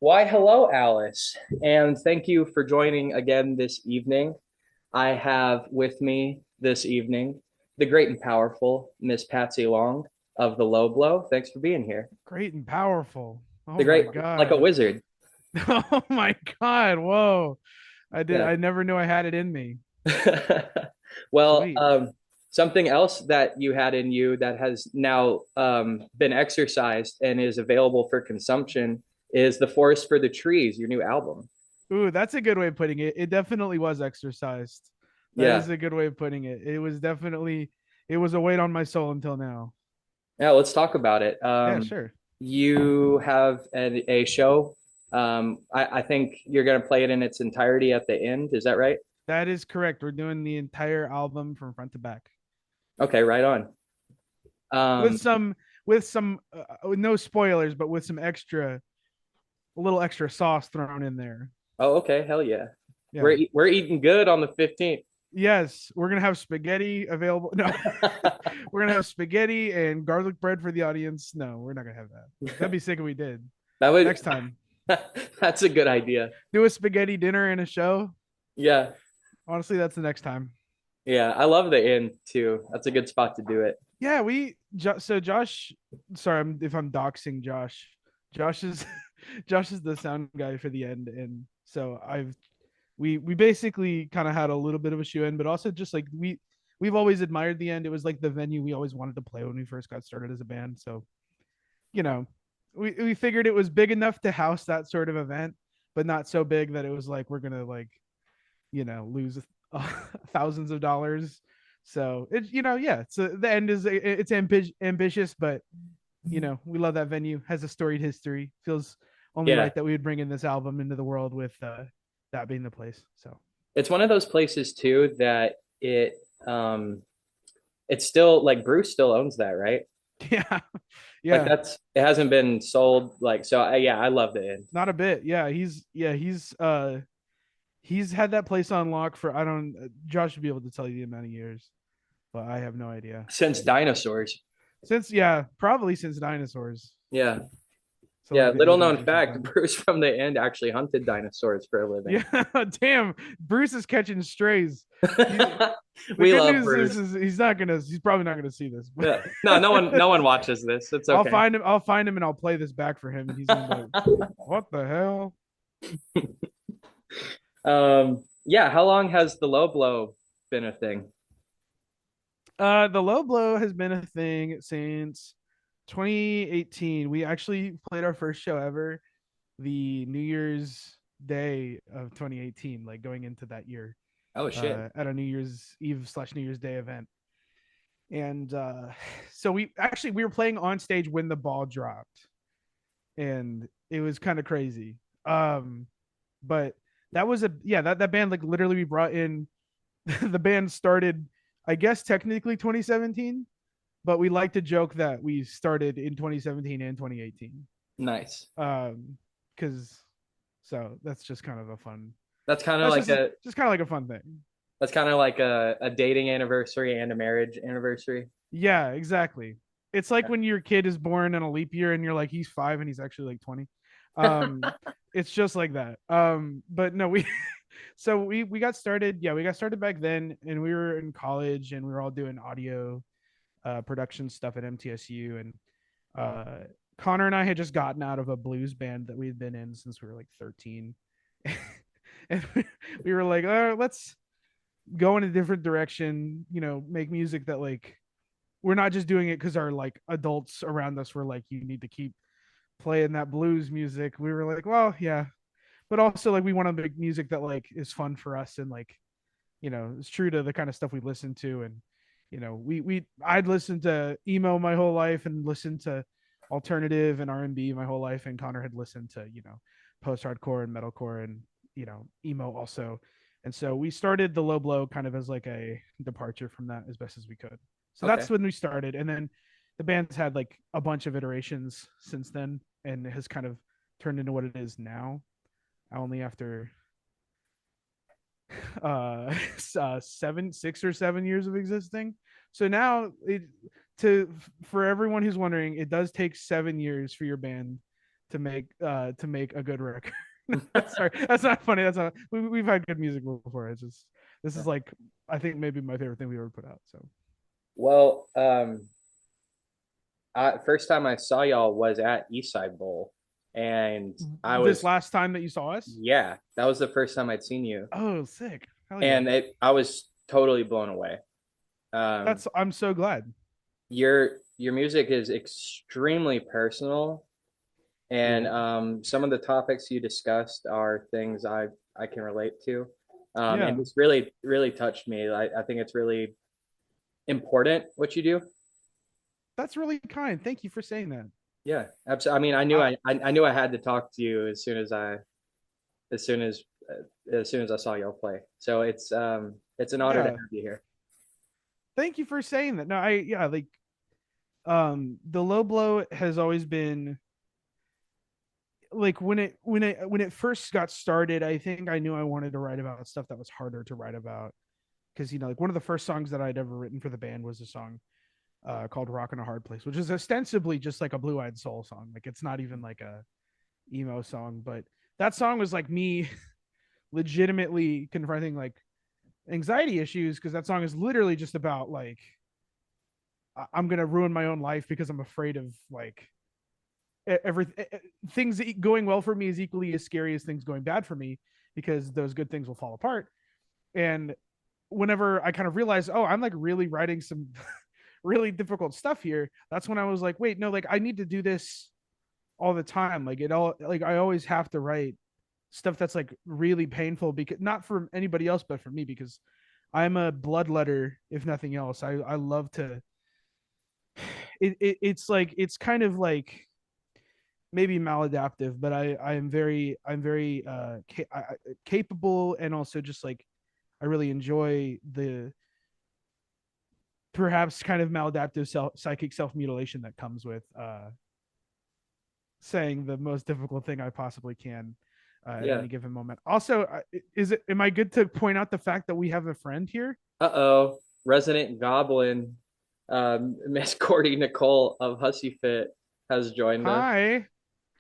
Why, hello, Alice, and thank you for joining again this evening. I have with me this evening the great and powerful Miss Patsy Long of the Low Blow. Thanks for being here. Great and powerful. The Oh my great, like a God. wizard. Oh my God. Whoa. Yeah. I never knew I had it in me. Well, Sweet. something else that you had in you that has now been exercised and is available for consumption is The Forest for the Trees, your new album. Ooh, that's a good way of putting it. It definitely was exercised. That Yeah. is a good way of putting it. It was a weight on my soul until now. Yeah, let's talk about it. Yeah, sure. You have a show. I think you're going to play it in its entirety at the end. Is that right? That is correct. We're doing the entire album from front to back Okay, right on. with Um, with no spoilers, but with a little extra sauce thrown in there. oh, okay, hell yeah. Yeah. We're eating good on the 15th. Yes, we're gonna have spaghetti available. No, we're gonna have spaghetti and garlic bread for the audience. No, we're not gonna have that. That'd be sick if we did. That would Next time, that's a good idea. do a spaghetti dinner and a show. Yeah. Honestly, that's the next time. Yeah, I love the end too. That's a good spot to do it. Yeah, so Josh. Sorry, if I'm doxing Josh. Josh is Josh is the sound guy for the end, and so I've we basically kind of had a little bit of a shoe in, but also just like we've always admired the end. It was like the venue we always wanted to play when we first got started as a band. So you know, we figured it was big enough to house that sort of event, but not so big that it was like we're gonna like lose thousands of dollars. So it yeah, so the end is it's ambitious, but we love that venue, has a storied history. Feels only Yeah. right that we would bring in this album into the world with that being the place. So It's one of those places too that it's still like Bruce still owns that, right? yeah, Like yeah, that's it hasn't been sold like so yeah, I love the end. not a bit. Yeah, he's had that place on lock for I don't. Josh should be able to tell you the amount of years, but I have no idea. Since dinosaurs. Since yeah, probably since dinosaurs. Yeah. So Yeah, like the little known 80s or fact, something. Bruce from the end actually hunted dinosaurs for a living. Yeah, damn. Bruce is catching strays. He, the We good love news Bruce. is he's probably not gonna see this. Yeah. No, no one watches this. It's okay. I'll find him and I'll play this back for him and he's gonna be like, what the hell? Yeah, how long has the low blow been a thing? The low blow has been a thing since 2018. We actually played our first show ever the New Year's Day of 2018, like going into that year, Oh shit. at a New Year's Eve slash New Year's Day event. And so we were playing on stage when the ball dropped, and it was kind of crazy. But that was a yeah that band like literally we brought in the band started I guess technically 2017, but we like to joke that we started in 2017 and 2018. Nice. Because so that's just kind of a fun. That's kind of That's like a just kind of like a fun thing. that's kind of like a dating anniversary and a marriage anniversary. Yeah, exactly. It's like Yeah. when your kid is born in a leap year and you're like he's 5 and he's actually like 20. Um, it's just like that. But no, we so we got started. Yeah, we got started back then, and we were in college, and we were all doing audio production stuff at MTSU, and uh, Connor and I had just gotten out of a blues band that we had been in since we were like 13, and we were like, let's go in a different direction. Make music that like we're not just doing it because our like adults around us were like, you need to keep playing that blues music. We were like, well, yeah, but also like we want to make music that like is fun for us and like it's true to the kind of stuff we listen to. And we I'd listened to emo my whole life and listened to alternative and R&B my whole life, and Connor had listened to post hardcore and metalcore and emo also. And so we started the low blow kind of as like a departure from that as best as we could. So Okay. that's when we started, and then the band's had like a bunch of iterations since then, and it has kind of turned into what it is now. Only after uh, 6 or 7 years of existing. So now to for everyone who's wondering, it does take 7 years for your band to make a good record. Sorry, that's not funny. That's not. We've had good music before. It's just this is like I think maybe my favorite thing we ever put out. So Well, first time I saw y'all was at Eastside Bowl, and I this was, last time that you saw us, yeah, that was the first time I'd seen you, oh sick, hell yeah, and I was totally blown away. Um, that's I'm so glad. your music is extremely personal, and Cool. some of the topics you discussed are things I can relate to, and Yeah, it's really touched me. I think it's really important what you do. that's really kind. Thank you for saying that. Yeah, absolutely. I mean, I, I knew I had to talk to you as soon as as soon as I saw y'all play. So it's an honor to yeah, have you here. thank you for saying that. No, I yeah, like the low blow has always been like when it first got started, I think I knew I wanted to write about stuff that was harder to write about because like one of the first songs that I'd ever written for the band was a song called "Rock in a Hard Place," which is ostensibly just like a Blue Eyed Soul song. Like it's not even like a emo song, but that song was like me legitimately confronting like anxiety issues because that song is literally just about like I'm gonna ruin my own life because I'm afraid of like every things going well for me is equally as scary as things going bad for me because those good things will fall apart. And whenever I kind of realized, oh, I'm like really writing some really difficult stuff here, that's when I was like, wait, no, like I need to do this all the time. Like it all like I always have to write stuff that's like really painful because not for anybody else but for me because I'm a bloodletter if nothing else. I love to it's like it's kind of like maybe maladaptive, but I'm very capable and also just like I really enjoy the perhaps kind of maladaptive psychic self mutilation that comes with saying the most difficult thing I possibly can at Yeah. any given moment. Also, is it am I good to point out the fact that we have a friend here? Uh-oh. Resident Goblin, Miss Cordie Nicole of Hussy Fit has joined us. Hi.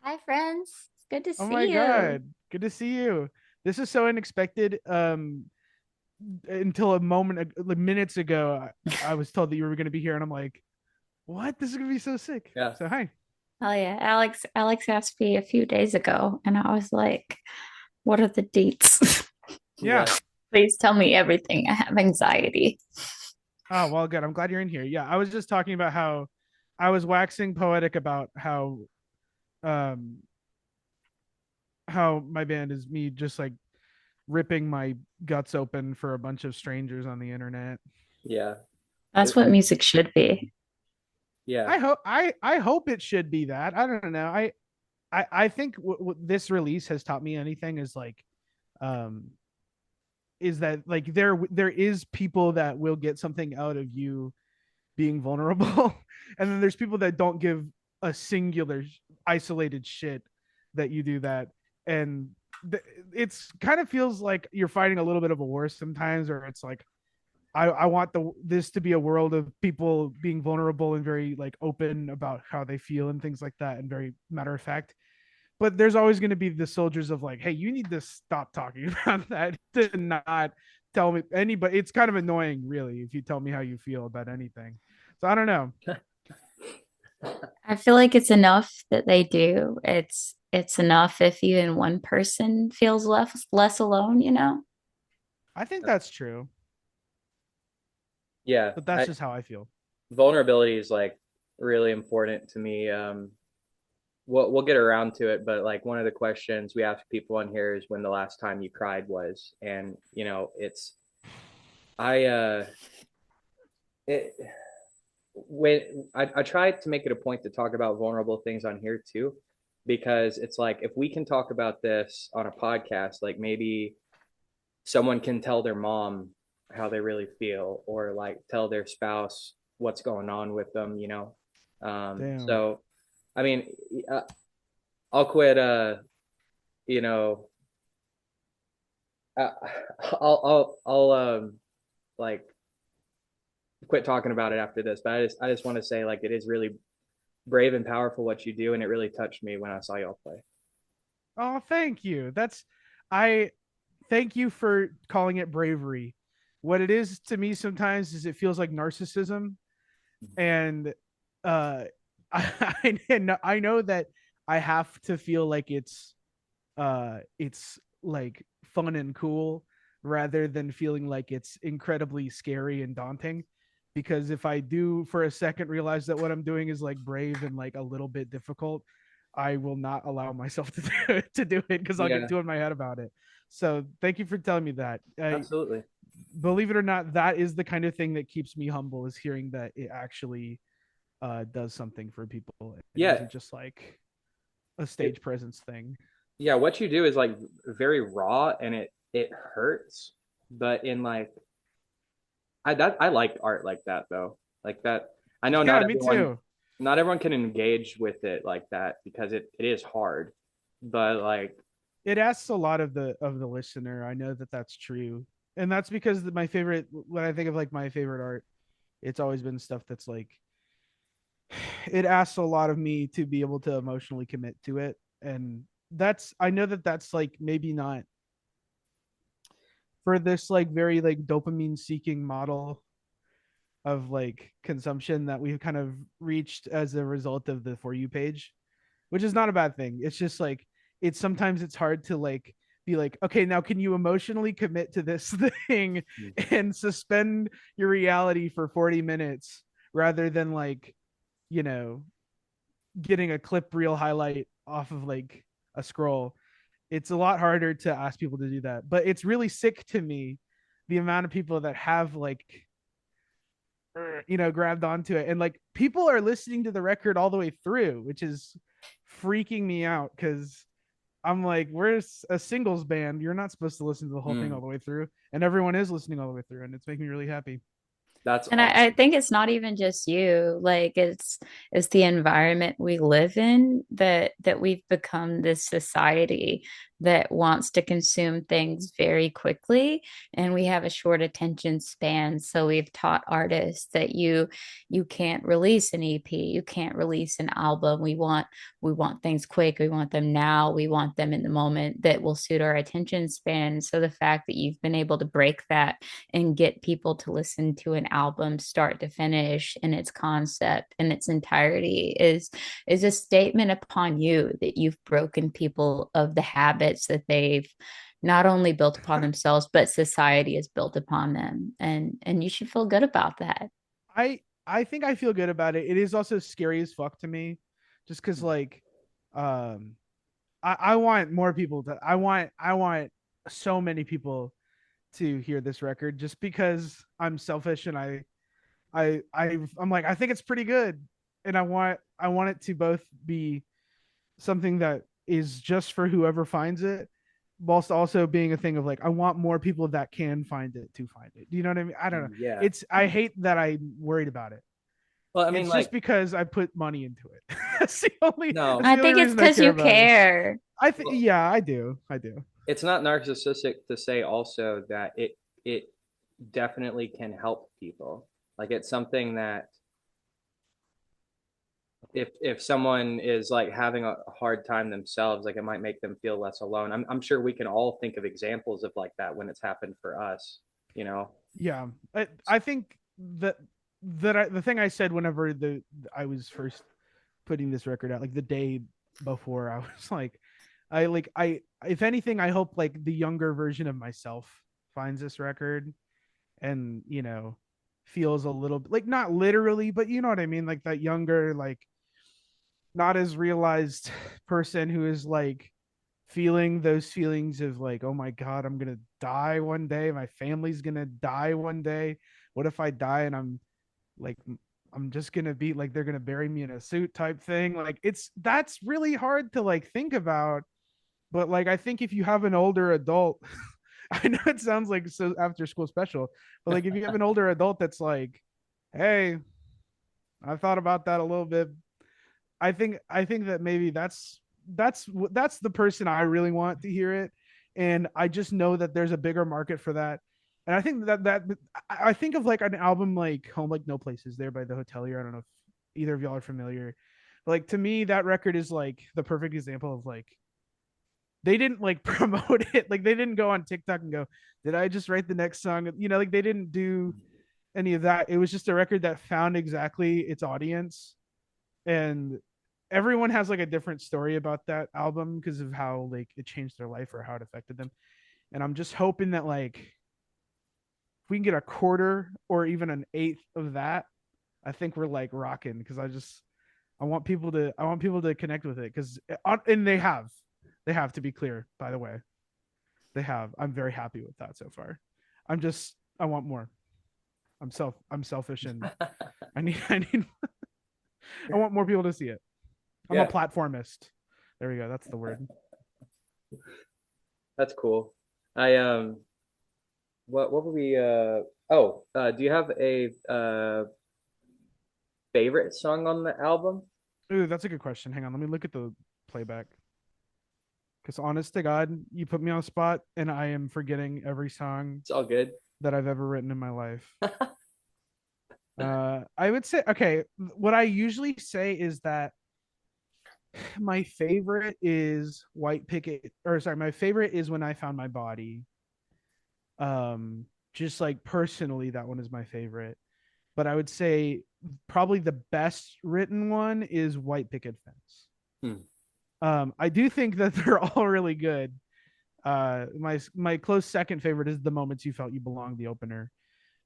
Hi, friends. It's good to Oh my see you. god. Good to see you. This is so unexpected. Until a moment like minutes ago I was told that you were going to be here and I'm like, what? This is going to be so sick. Yeah. So hi. Oh yeah, Alex asked me a few days ago, and I was like, "What are the deets? Yeah. Yeah. Please tell me everything. I have anxiety." Oh, well, good. I'm glad you're in here. Yeah, I was just talking about how I was waxing poetic about um how my band is me just like ripping my guts open for a bunch of strangers on the internet. Yeah. That's what music should be. Yeah. I hope it should be that. I don't know. I think what this release has taught me anything um is that like there is people that will get something out of you being vulnerable and then there's people that don't give a singular isolated shit that you do that and it's kind of feels like you're fighting a little bit of a war sometimes or it's like I want this to be a world of people being vulnerable and very like open about how they feel and things like that and very matter of fact. But there's always going to be the soldiers of like, hey, you need to stop talking about that to not tell me anybody. It's kind of annoying, really, if you tell me how you feel about anything. So I don't know. I feel like it's enough that they do. It's enough if even one person feels less alone, you know? I think that's true, Yeah. but that's just how I feel. Vulnerability is like really important to me. We'll get around to it, but like one of the questions we ask people on here is when the last time you cried was, and it's I it when I tried to make it a point to talk about vulnerable things on here too, because it's like if we can talk about this on a podcast, like maybe someone can tell their mom how they really feel, or like tell their spouse what's going on with them, Damn. So I mean, uh, I'll quit. You know, uh, I'll like quit talking about it after this. But I just want to say like it is really brave and powerful what you do, and it really touched me when I saw y'all play. Oh, thank you. I thank you for calling it bravery. What it is to me sometimes is it feels like narcissism, and uh, I know that I have to feel like it's like fun and cool rather than feeling like it's incredibly scary and daunting, because if I do for a second realize that what I'm doing is like brave and like a little bit difficult, I will not allow myself to do it because I'll get Yeah, too in my head about it. So thank you for telling me that. absolutely. Believe it or not, that is the kind of thing that keeps me humble, is hearing that it actually does something for people and Yeah, isn't just like a it, stage presence thing. yeah. What you do is like very raw, and it hurts, but in like I like art like that though. Like that. I know Yeah, me too. not everyone can engage with it like that because it is hard. But like It asks a lot of the listener. I know that that's true, and that's because my favorite, when I think of like my favorite art, it's always been stuff that's like, it asks a lot of me to be able to emotionally commit to it. And that's, I know that that's like maybe not for this like very like dopamine seeking model of like consumption that we've kind of reached as a result of the For You page, which is not a bad thing. It's just like, it's sometimes it's hard to like be like, okay, now can you emotionally commit to this thing and suspend your reality for 40 minutes rather than like, you know, getting a clip reel highlight off of like a scroll. It's a lot harder to ask people to do that. But it's really sick to me the amount of people that have like, grabbed onto it, and like people are listening to the record all the way through, which is freaking me out because I'm like, we're a singles band, you're not supposed to listen to the whole thing all mm, the way through, and everyone is listening all the way through, and it's making me really happy. that's And I awesome. think it's not even just you. Like it's the environment we live in, that we've become this society that wants to consume things very quickly, and we have a short attention span. So we've taught artists that you can't release an EP, you can't release an album. We want things quick. We want them now. We want them in the moment that will suit our attention span. So the fact that you've been able to break that and get people to listen to an album start to finish in its concept in its entirety is a statement upon you that you've broken people of the habits that they've not only built upon themselves but society has built upon them, and you should feel good about that. I think I feel good about it. It is also scary as fuck to me, just because like, um, I want more people to. I want so many people to hear this record, just because I'm selfish and I'm like, I think it's pretty good, and I want it to both be something that is just for whoever finds it, whilst also being a thing of like, I want more people that can find it to find it. Do you know what I mean? I don't know. Yeah. It's, I hate that I'm worried about it. Well, I mean, It's like just because I put money into it. no. That's I the only think it's reason I because care you about it. care. I think, Well, yeah, I do. it's not narcissistic to say also that it definitely can help people. Like it's something that if someone is like having a hard time themselves, like it might make them feel less alone. I'm sure we can all think of examples of like that when it's happened for us, you know. Yeah, I think that the thing I said whenever I was first putting this record out, like the day before, I was like, I if anything, I hope like the younger version of myself finds this record and feels a little bit like, not literally, but you know what I mean, like that younger, like not as realized person who is like feeling those feelings of like, oh my god, I'm gonna die one day, my family's gonna die one day, what if I die and I'm like, I'm just gonna be like, they're gonna bury me in a suit type thing. Like, that's really hard to like think about. But like, I think if you have an older adult, I know it sounds like so after school special, but like if you have an older adult that's like, hey, I thought about that a little bit. I think that maybe that's the person I really want to hear it, and I just know that there's a bigger market for that. And I think that I think of like an album like Home Like No Place Is There by The Hotelier. I don't know if either of y'all are familiar, Like to me, that record is like the perfect example of like they didn't like promote it. Like they didn't go on TikTok and go, "Did I just write the next song?" You know, like they didn't do any of that. It was just a record that found exactly its audience, and everyone has like a different story about that album because of how like it changed their life or how it affected them. And I'm just hoping that like if we can get a quarter or even an eighth of that, I think we're like rocking because I want people to connect with it because and they have to be clear, by the way, they have. I'm very happy with that so far. I want more. I'm selfish and I need I want more people to see it. I'm a Yeah, platformist. There we go. That's the word. that's cool. I what were we do you have a favorite song on the album? Ooh, that's a good question. Hang on, let me look at the playback. Because honest to God, you put me on a spot and I am forgetting every song It's all good. that I've ever written in my life. I would say okay. What I usually say is that my favorite is White Picket, or sorry, my favorite is When I Found My Body. Um, just like personally, that one is my favorite. But I would say probably the best written one is White Picket Fence. Hmm. I do think that they're all really good. My close second favorite is The Moments You Felt You Belonged, the opener.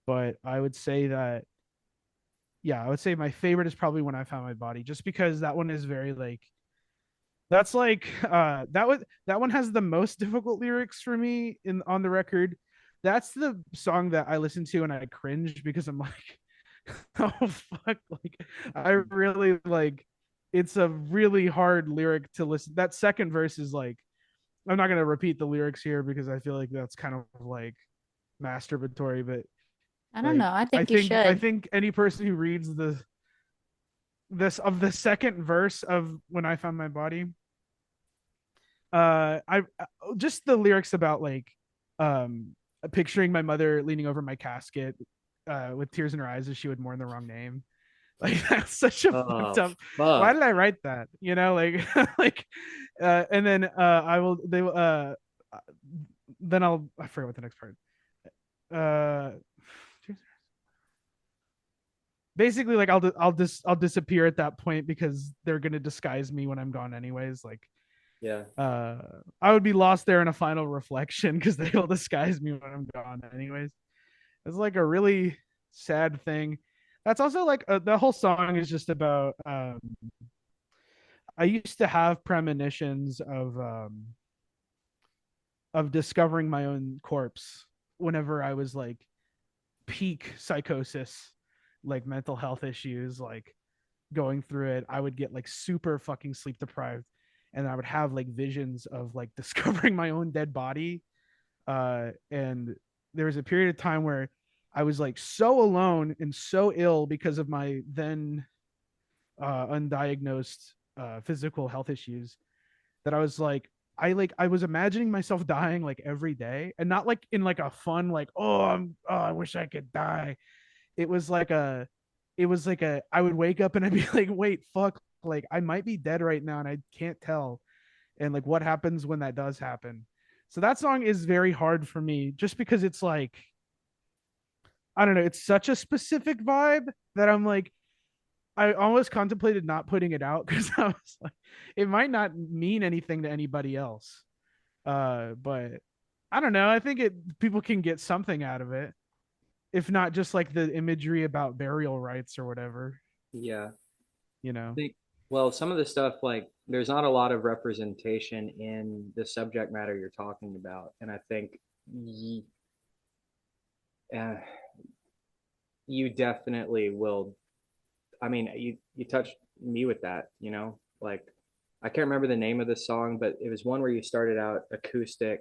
But I would say that yeah, I would say my favorite is probably When I Found My Body, just because that one is very like that's like that one has the most difficult lyrics for me in on the record. That's the song that I listen to and I cringe because I'm like, oh fuck, like I really like it's a really hard lyric to listen. That second verse is like I'm not gonna repeat the lyrics here because I feel like that's kind of like masturbatory, but I don't like know. I think you I should. think any person who reads the second verse of When I Found My Body, I just the lyrics about like um picturing my mother leaning over my casket with tears in her eyes as she would mourn the wrong name. Like that's such a fucked Oh up. Why fuck. did I write that? You know, like like and then I will they then I forget what the next part. Uh basically like I'll disappear at that point because they're going to disguise me when I'm gone anyways, like Yeah. uh I would be lost there in a final reflection because they'll disguise me when I'm gone anyways. It's like a really sad thing. That's also like the whole song is just about I used to have premonitions of discovering my own corpse whenever I was like peak psychosis, like mental health issues, like going through it. I would get like super fucking sleep deprived and I would have like visions of like discovering my own dead body. And there was a period of time where I was like so alone and so ill because of my then undiagnosed physical health issues that I was like I was imagining myself dying like every day and not like in like a fun like I wish I could die. It was like a I would wake up and I'd be like wait fuck like I might be dead right now and I can't tell, and like what happens when that does happen. So that song is very hard for me just because it's like I don't know, it's such a specific vibe that I'm like I almost contemplated not putting it out because I was like, it might not mean anything to anybody else. But I don't know. I think it people can get something out of it, if not just like the imagery about burial rites or whatever. Yeah. You I know? think well, some of the stuff like there's not a lot of representation in the subject matter you're talking about, and I think uh, you definitely will. I mean, you touched me with that, you know, like I can't remember the name of the song, but it was one where you started out acoustic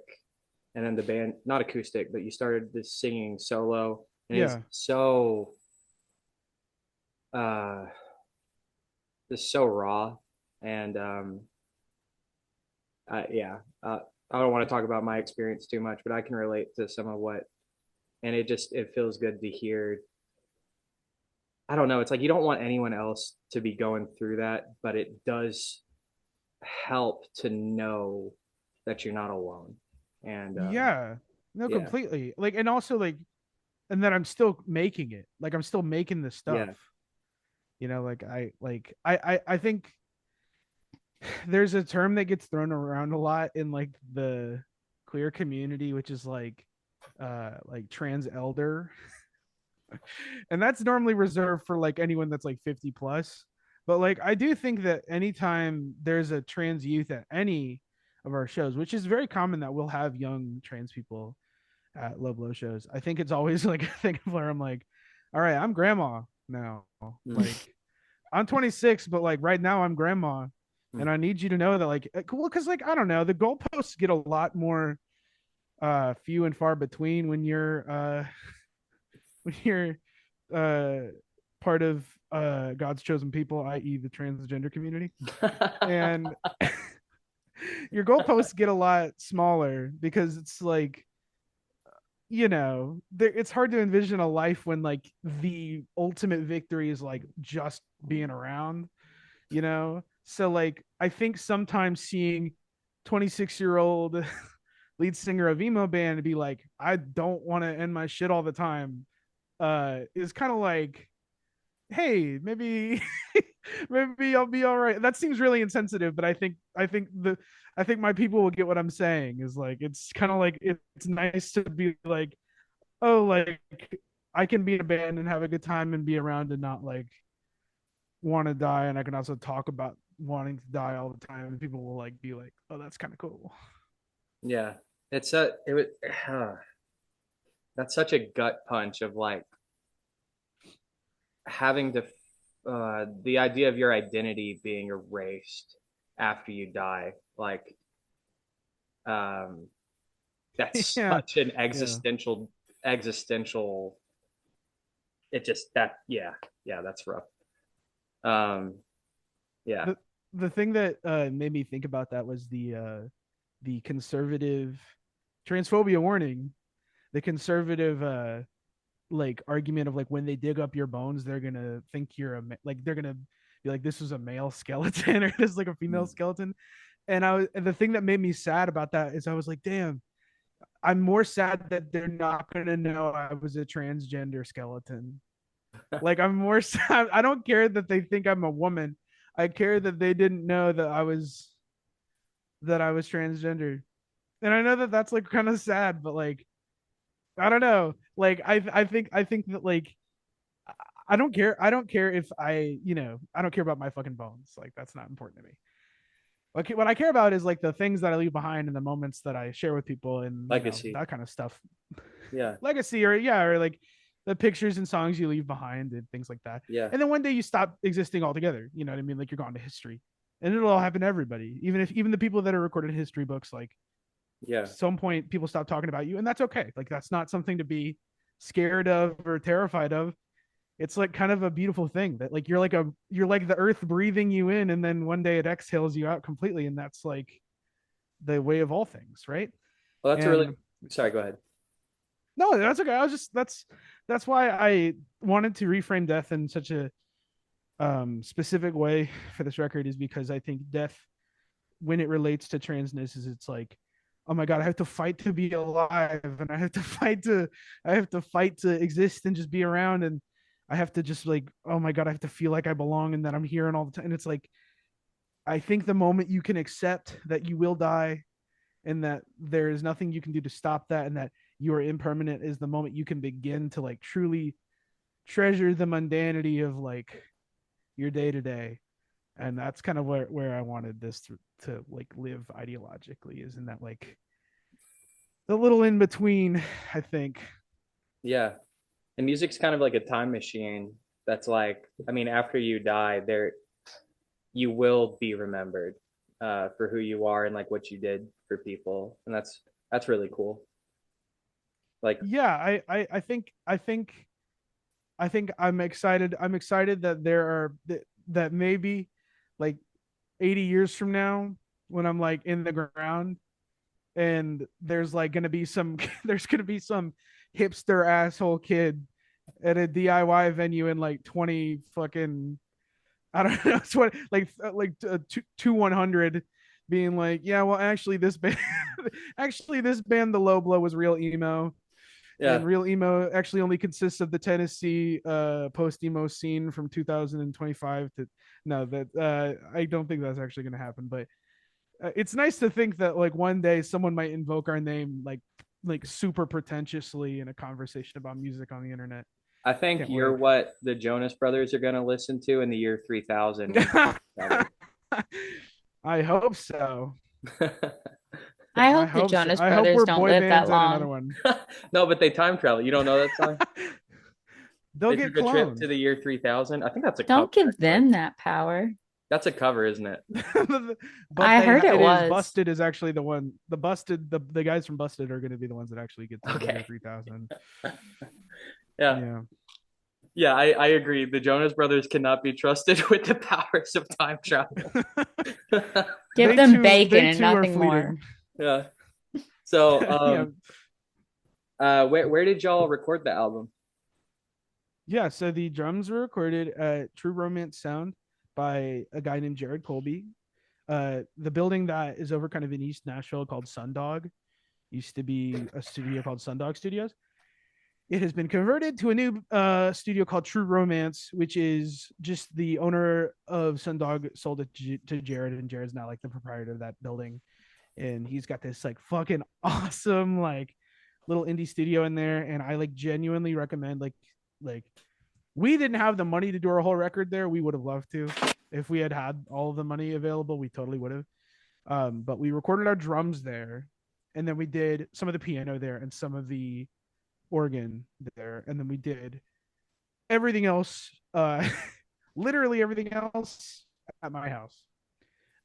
and then the band, not acoustic, but you started this singing solo and it's Yeah. so uh just so raw and yeah, I don't want to talk about my experience too much, but I can relate to some of what, and it feels good to hear I don't know. It's like you don't want anyone else to be going through that, but it does help to know that you're not alone. And Yeah, no, yeah, completely. Like, and also like, and that I'm still making it. Like, I'm still making this stuff. yeah, Like I think there's a term that gets thrown around a lot in like the queer community, which is like trans elder. And that's normally reserved for like anyone that's like 50 plus. But like I do think that anytime there's a trans youth at any of our shows, which is very common that we'll have young trans people at low blow shows, I think it's always like a thing where I'm like, all right, I'm grandma now. mm. Like I'm 26, but like right now I'm grandma. Mm. And I need you to know that like cool, because like I don't know, the goalposts get a lot more few and far between when you're uh part of God's chosen people, i.e. the transgender community. And your goalposts get a lot smaller because it's like, it's hard to envision a life when like the ultimate victory is like just being around, so like I think sometimes seeing 26-year-old lead singer of emo band be like, I don't want to end my shit all the time, is kind of like, hey, maybe maybe I'll be all right. That seems really insensitive, but I think my people will get what I'm saying. Is like it's kind of like it's nice to be like, oh, like I can be in a band and have a good time and be around and not like want to die, and I can also talk about wanting to die all the time, and people will like be like, oh, that's kind of cool. Yeah. It's a it would that's such a gut punch of like having to the idea of your identity being erased after you die. Like um that's Yeah, such an yeah. existential it just that yeah, that's rough. Um yeah. The thing that made me think about that was the conservative transphobia warning, the conservative like argument of like when they dig up your bones, they're gonna think you're like they're gonna be like this is a male skeleton or this is like a female skeleton. And the thing that made me sad about that is I was like, damn, I'm more sad that they're not gonna know I was a transgender skeleton. Like I'm more sad. I don't care that they think I'm a woman. I care that they didn't know that I was transgender. And I know that that's like kind of sad, but like I don't know. Like I think that like I don't care. I don't care if I don't care about my fucking bones. Like that's not important to me. Like what I care about is like the things that I leave behind and the moments that I share with people and Legacy. that kind of stuff. Yeah. Legacy or like the pictures and songs you leave behind and things like that. Yeah. And then one day you stop existing altogether. You know what I mean? Like you're gone to history. And it'll all happen to everybody. Even the people that are recorded in history books, like Yeah. some point people stop talking about you, and that's okay. Like that's not something to be scared of or terrified of. It's like kind of a beautiful thing that like you're like the earth breathing you in, and then one day it exhales you out completely, and that's like the way of all things, right? Well, that's a really And sorry, go ahead. no, that's okay. I was just that's why I wanted to reframe death in such a specific way for this record, is because I think death, when it relates to transness, is it's like, oh my god, I have to fight to be alive, and I have to fight to exist and just be around, and I have to just like, oh my god, I have to feel like I belong and that I'm here and all the time. And it's like, I think the moment you can accept that you will die and that there is nothing you can do to stop that and that you are impermanent is the moment you can begin to like truly treasure the mundanity of like your day to day. And that's kind of where I wanted this to like live ideologically, is in that like the little in between, I think. Yeah. And music's kind of like a time machine that's like, I mean, after you die, there you will be remembered for who you are and like what you did for people. And that's really cool. Like, Yeah, I think I'm excited that there are that maybe like 80 years from now, when I'm like in the ground, and there's like gonna be some there's gonna be some hipster asshole kid at a DIY venue in like 20 fucking, I don't know, 20, two 100, being like, yeah, well, actually, this band, actually, this band, the Low Blow, was real emo, and Yeah, real emo actually only consists of the Tennessee post emo scene from 2025 to no, that I don't think that's actually going to happen, but it's nice to think that like one day someone might invoke our name like super pretentiously in a conversation about music on the internet. I think Can't you're wait. what the Jonas Brothers are going to listen to in the year 3000 when travel. I hope so. I I hope the hope so. Jonas I hope Brothers we're don't boy live that bands and another long. one. No, but they time travel. You don't know that song? They'll They get took a trip to cloned. the year 3000. I think that's a cover, Don't give actually. them that power. That's a cover, isn't it? But I heard it it is was. Busted is actually the one. The guys from Busted are going to be the ones that actually get to the year Okay. 3000. Yeah. Yeah. Yeah, I agree. The Jonas Brothers cannot be trusted with the powers of time travel. Give them bacon They and too are nothing more. fleeting. Yeah. So, Yeah. where did y'all record the album? Yeah, so the drums were recorded at True Romance Sound by a guy named Jared Colby. The building that is over kind of in East Nashville called Sundog used to be a studio called Sundog Studios. It has been converted to a new studio called True Romance, which is just the owner of Sundog sold it to Jared, and Jared's now like the proprietor of that building. And he's got this like fucking awesome like little indie studio in there, and I like genuinely recommend like we didn't have the money to do our whole record there. We would have loved to. If we had all of the money available, we totally would have. But we recorded our drums there, and then we did some of the piano there and some of the organ there, and then we did everything else, literally everything else at my house,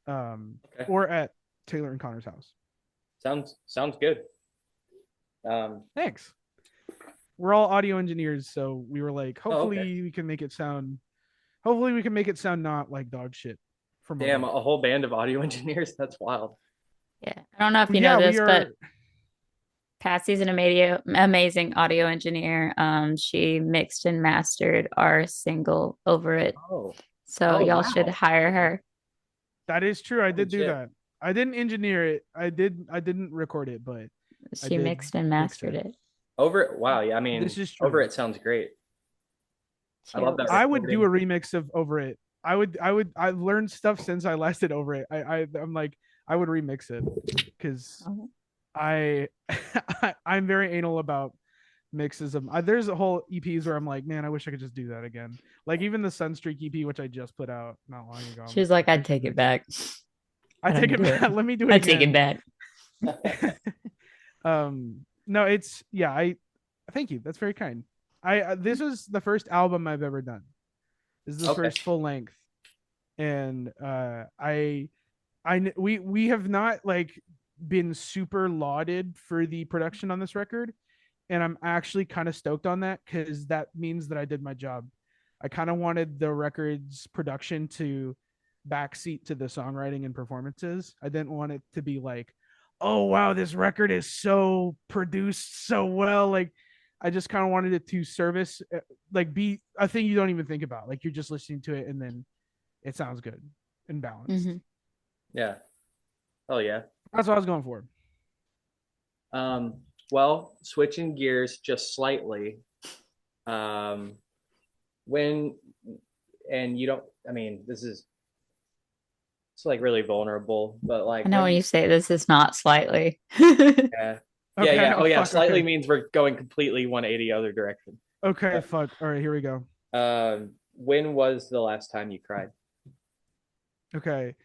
Okay. or at Taylor and Connor's house. Sounds good. Thanks. We're all audio engineers, so we were like, Oh, okay. hopefully we can make it sound. Hopefully we can make it sound not like dog shit from Damn, above. a whole band of audio engineers. That's wild. Yeah. I don't know if you know Yeah, we this, but are. Patsy's an amazing audio engineer. She mixed and mastered our single over it. Oh, So oh y'all should wow. hire Okay. her. That is true. I Holy did do shit. that. I didn't engineer it. I didn't record it, but I She did mixed and mix mastered it. it. Over wow, yeah, I This mean, is over true. it sounds great. I She love that I would do recording. a remix of Over It. I've learned stuff since I last did Over It. I'm like, I would remix it because Oh, I, I'm very anal about mixes of. There's a whole EPs where I'm like, man, I wish I could just do that again. Like even the Sunstreak EP, which I just put out not long ago. I'm she's like, like, I I'd wish I take it could. back. I I take don't it do it. back. Let me do it I'd take it again. back. No, it's yeah. I thank you. That's very kind. This was the first album I've ever done. This is the Okay. first full length, and we have not like been super lauded for the production on this record, and I'm actually kind of stoked on that because that means that I did my job. I kind of wanted the record's production to backseat to the songwriting and performances. I didn't want it to be like, oh wow, this record is so produced so well. Like I just kind of wanted it to service like be a thing you don't even think about. Like you're just listening to it and then it sounds good and balanced. Hmm. Yeah. Oh yeah. That's what I was going for. Um, well, switching gears just slightly. Um, when and you don't I mean, this is it's like really vulnerable, but I like know when when you say this is not slightly. yeah. Yeah, Okay. yeah. Oh Oh yeah, fuck. slightly Okay. means we're going completely 180 other direction. Okay. Fuck. All right. Here we go. When was the last time you cried? Okay.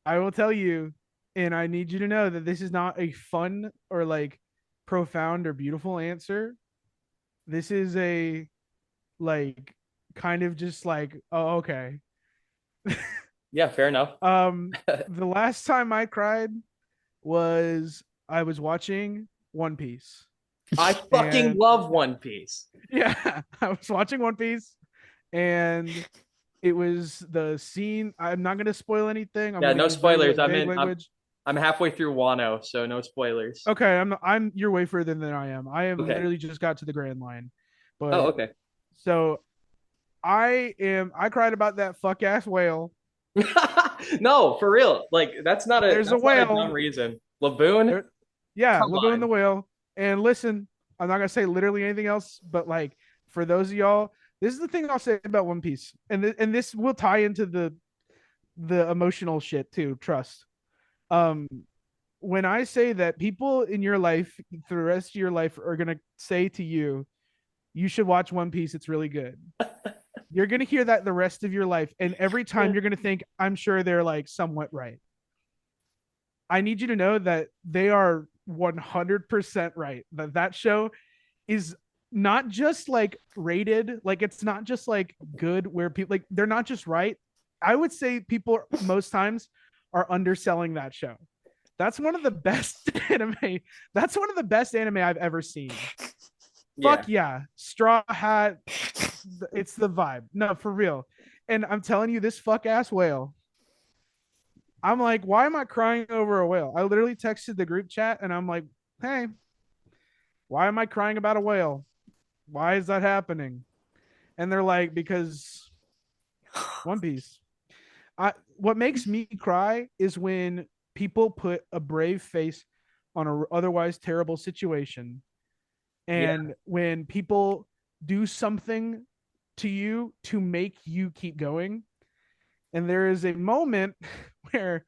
I will tell you, and I need you to know that this is not a fun or like profound or beautiful answer. This is a like kind of just like, oh, okay. Yeah, fair enough. The last time I cried was I was watching One Piece. I fucking And love One Piece. yeah, I was watching One Piece and it was the scene. I'm not going to spoil anything. I'm Yeah, going to no use very spoilers. I'm vague in. language. I'm halfway through Wano, so no spoilers. Okay, I'm you're way further than I am. I am Okay. literally just got to the Grand Line. Oh, But okay. So I cried about that fuck ass whale. No, for real. Like There's a that's not a dumb whale. reason. Laboon, There, yeah, come Laboon the on. whale. And listen, I'm not gonna say literally anything else, but like for those of y'all, this is the thing I'll say about One Piece, and and this will tie into the emotional shit too. Trust. Um, when I say that people in your life for the rest of your life are gonna say to you, you should watch One Piece. It's really good. You're gonna hear that the rest of your life, and every time you're gonna think, I'm sure they're like somewhat right. I need you to know that they are 100% right. That show is not just like rated, like it's not just like good where people like they're not just right. I would say people most times are underselling that show. That's one of the best anime. That's one of the best anime I've ever seen. Yeah. Fuck yeah. Straw Hat, it's the vibe. No, for real. And I'm telling you, this fuck ass whale. I'm like, why am I crying over a whale? I literally texted the group chat and I'm like, hey, why am I crying about a whale? Why is that happening? And they're like, because One Piece. What makes me cry is when people put a brave face on a otherwise terrible situation, Yeah. and when people do something to you to make you keep going. And there is a moment where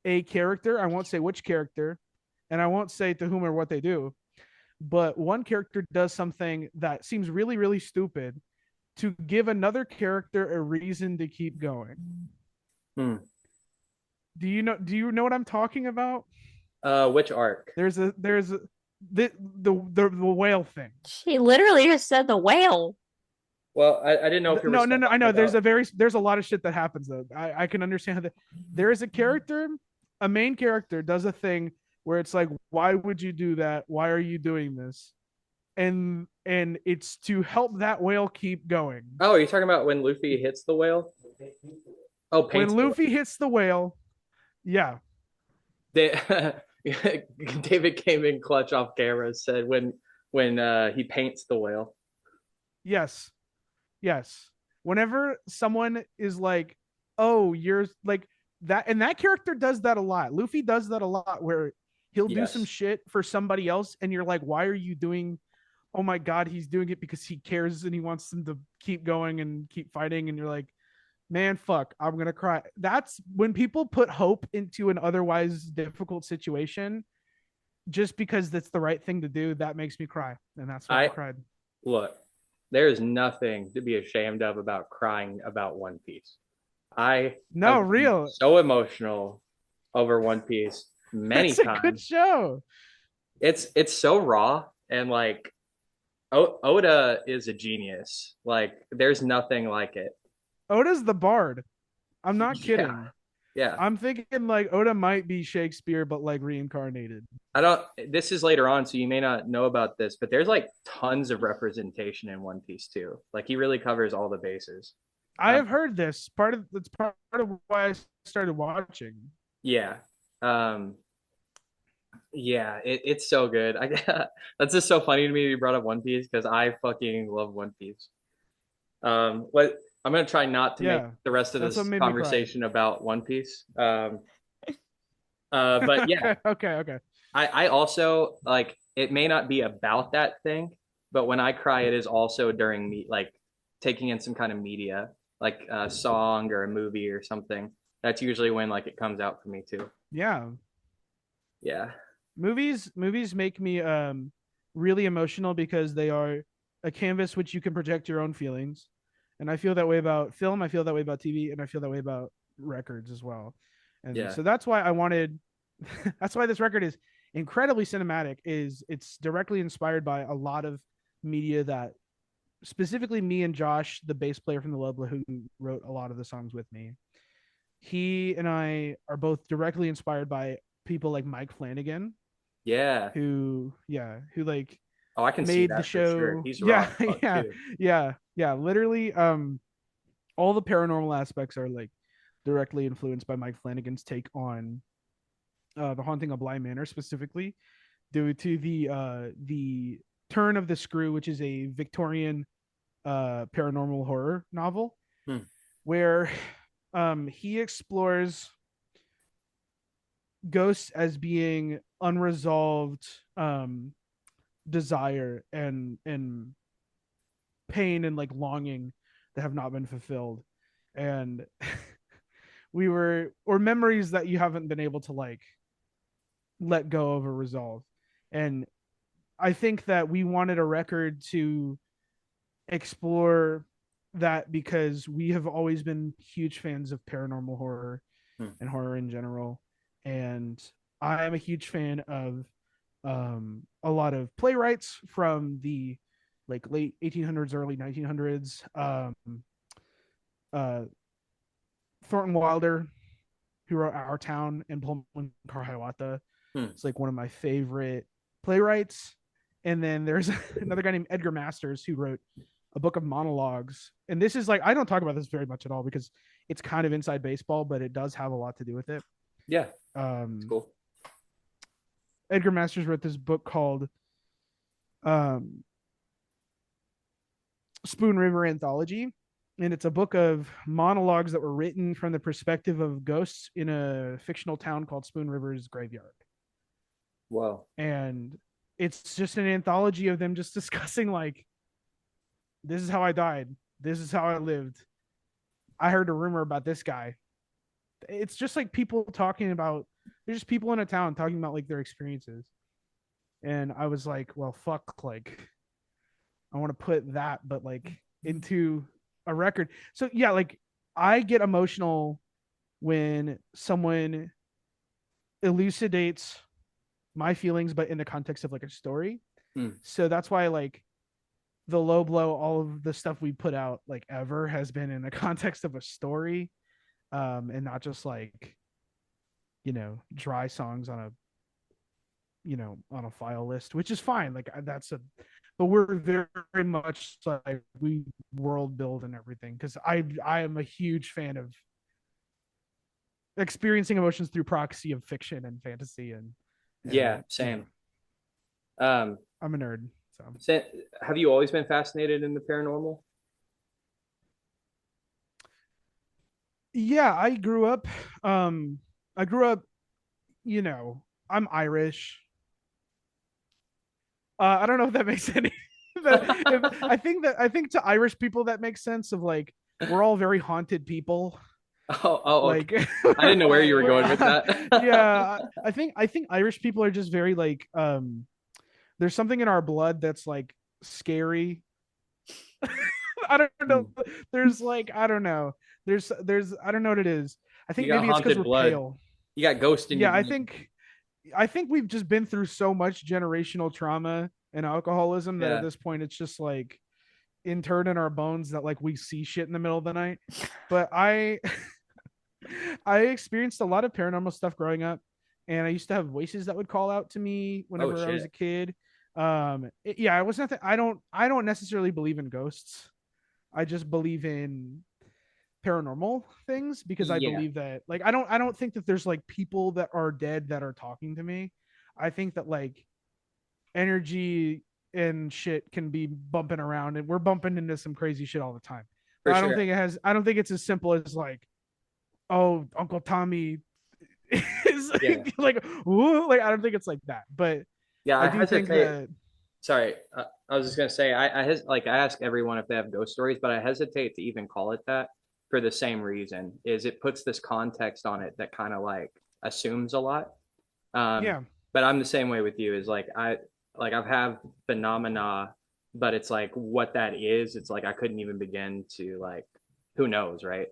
a character, I won't say which character, and I won't say to whom or what they do, but one character does something that seems really, really stupid to give another character a reason to keep going. Hmm. Do you know what I'm talking about? Which arc? There's the whale thing. She literally just said the whale. Well, I didn't know if we were No, still no, I talking know about. there's a lot of shit that happens though. I can understand that there is a character, a main character does a thing where it's like, why would you do that? Why are you doing this? And it's to help that whale keep going. Oh, are you talking about when Luffy hits the whale? Oh, When paints the Luffy whale. hits the whale, yeah, They, David came in clutch off camera. Said when he paints the whale. yes, yes. Whenever someone is like, "Oh, you're like that," and that character does that a lot. Luffy does that a lot, where he'll do some Yes. shit for somebody else, and you're like, "Why are you doing?" Oh my god, he's doing it because he cares and he wants them to keep going and keep fighting, and you're like, man, fuck, I'm gonna cry. That's when people put hope into an otherwise difficult situation just because that's the right thing to do. That makes me cry, and that's why I I cried. look. There is nothing to be ashamed of about crying about One Piece. I No, have been real. so emotional over One Piece many It's a good times. show. It's so raw and like Oda is a genius. Like there's nothing like it. Oda's the bard. I'm not Yeah. kidding. Yeah. I'm thinking like Oda might be Shakespeare, but like reincarnated. I don't this is later on, so you may not know about this, but there's like tons of representation in One Piece too. Like he really covers all the bases. I Um, have heard this. Part of why I started watching. yeah. Um, yeah, it's so good. That's just so funny to me you brought up One Piece because I fucking love One Piece. What I'm gonna try not to make Yeah, the rest of that's what this made me cry. conversation about One Piece. But yeah, Okay. I also like it may not be about that thing, but when I cry, it is also during me like taking in some kind of media, like a song or a movie or something. That's usually when like it comes out for me too. Yeah, Yeah, movies make me really emotional because they are a canvas which you can project your own feelings. And I feel that way about film, I feel that way about TV, and I feel that way about records as well. And yeah, so that's why I wanted that's why this record is incredibly cinematic, is it's directly inspired by a lot of media that specifically me and Josh, the bass player from the Lobla, who wrote a lot of the songs with me. He and I are both directly inspired by people like Mike Flanagan, yeah. who like Oh, I can see made the that for sure. show. He's raw Yeah, as fuck yeah, too. yeah, literally all the paranormal aspects are like directly influenced by Mike Flanagan's take on the haunting of Bly Manor, specifically due to the turn of the screw, which is a Victorian paranormal horror novel Hmm. where he explores ghosts as being unresolved desire and pain and like longing that have not been fulfilled, and we were or memories that you haven't been able to like let go of or resolve. And I think that we wanted a record to explore that because we have always been huge fans of paranormal horror Hmm. and horror in general. And I am a huge fan of a lot of playwrights from the like late 1800s, early 1900s. Uh, Thornton Wilder, who wrote Our Town and Pullman Car Hiawatha, Hmm. it's like one of my favorite playwrights. And then there's another guy named Edgar Masters who wrote a book of monologues. And this is like, I don't talk about this very much at all because it's kind of inside baseball, but it does have a lot to do with it. Yeah, it's cool. Edgar Masters wrote this book called um, Spoon River Anthology. And it's a book of monologues that were written from the perspective of ghosts in a fictional town called Spoon River's Graveyard. Wow. And it's just an anthology of them just discussing like, this is how I died. This is how I lived. I heard a rumor about this guy. It's just like people talking about, there's just people in a town talking about like their experiences. And I was like, well, fuck, like, I want to put that, but like into a record. So yeah, like I get emotional when someone elucidates my feelings, but in the context of like a story. Hmm. So that's why like the low blow, all of the stuff we put out like ever has been in the context of a story, and not just like, you know, dry songs on a, you know, on a file list, which is fine. Like that's a, but we're very much like we world build and everything because I am a huge fan of experiencing emotions through proxy of fiction and fantasy Yeah, and you same. know, Um, I'm a nerd. So so have you always been fascinated in the paranormal? yeah, um I grew up, you know, I'm Irish. I don't know if that makes any I think to Irish people that makes sense of like we're all very haunted people. Okay. Like I didn't know where you were going with that. yeah, I think Irish people are just very like there's something in our blood that's like scary. I don't know. Hmm. There's like I don't know. There's I don't know what it is. I You think got maybe it's because haunted we're blood. pale. You got ghost in your Yeah, I blood. think I think we've just been through so much generational trauma and alcoholism that at Yeah. this point it's just like interred in our bones that like we see shit in the middle of the night. But I experienced a lot of paranormal stuff growing up, and I used to have voices that would call out to me Oh whenever I was a shit. kid. Yeah, I was nothing. I don't necessarily believe in ghosts. I just believe in paranormal things because I Yeah. believe that like I don't think that there's like people that are dead that are talking to me. I think that like energy and shit can be bumping around and we're bumping into some crazy shit all the time. But For sure. I don't think it's as simple as like, oh, Uncle Tommy is Yeah. like, woo, like I don't think it's like that. But Yeah, I I do think hesitate. that Sorry, I was just gonna say like I ask everyone if they have ghost stories, but I hesitate to even call it that for the same reason. Is it puts this context on it that kind of like assumes a lot. Um, yeah. but I'm the same way with you. Is I've have phenomena, but it's like what that is. It's like I couldn't even begin to like who knows, right?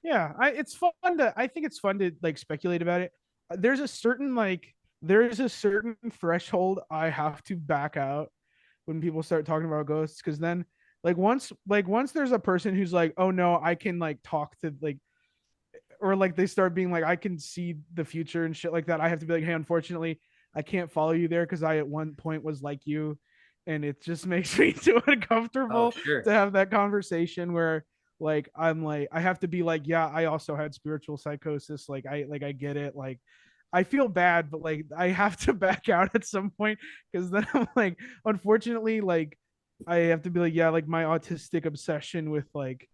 Yeah, it's fun to I think it's fun to like speculate about it. There's a certain like there's a certain threshold I have to back out when people start talking about ghosts because then like once there's a person who's like, oh no, I can like talk to like or like they start being like I can see the future and shit like that, I have to be like, hey, unfortunately I can't follow you there because I at one point was like you, and it just makes me too Oh, uncomfortable sure. to have that conversation where like I'm like I have to be like, yeah, I also had spiritual psychosis, like I get it, like I feel bad, but like I have to back out at some point because then I'm like, unfortunately, like I have to be like, yeah, like my autistic obsession with like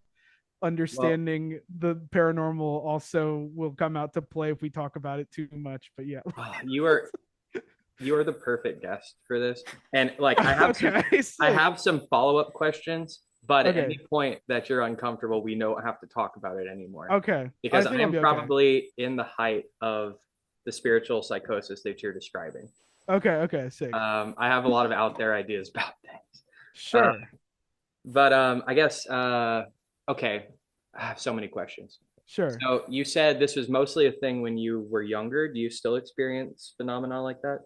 Well, understanding the paranormal also will come out to play if we talk about it too much. But yeah. you are the perfect guest for this. And like Okay, I sick. have some follow-up questions, but at any Okay, point that you're uncomfortable, we don't have to talk about it anymore. okay. I Because I think I'll am be okay. probably in the height of the spiritual psychosis that you're describing. Okay, okay, sick. I have a lot of out there ideas about things. Uh, Sure, but I guess okay, I have so many questions. sure. So you said this was mostly a thing when you were younger. Do you still experience phenomena like that?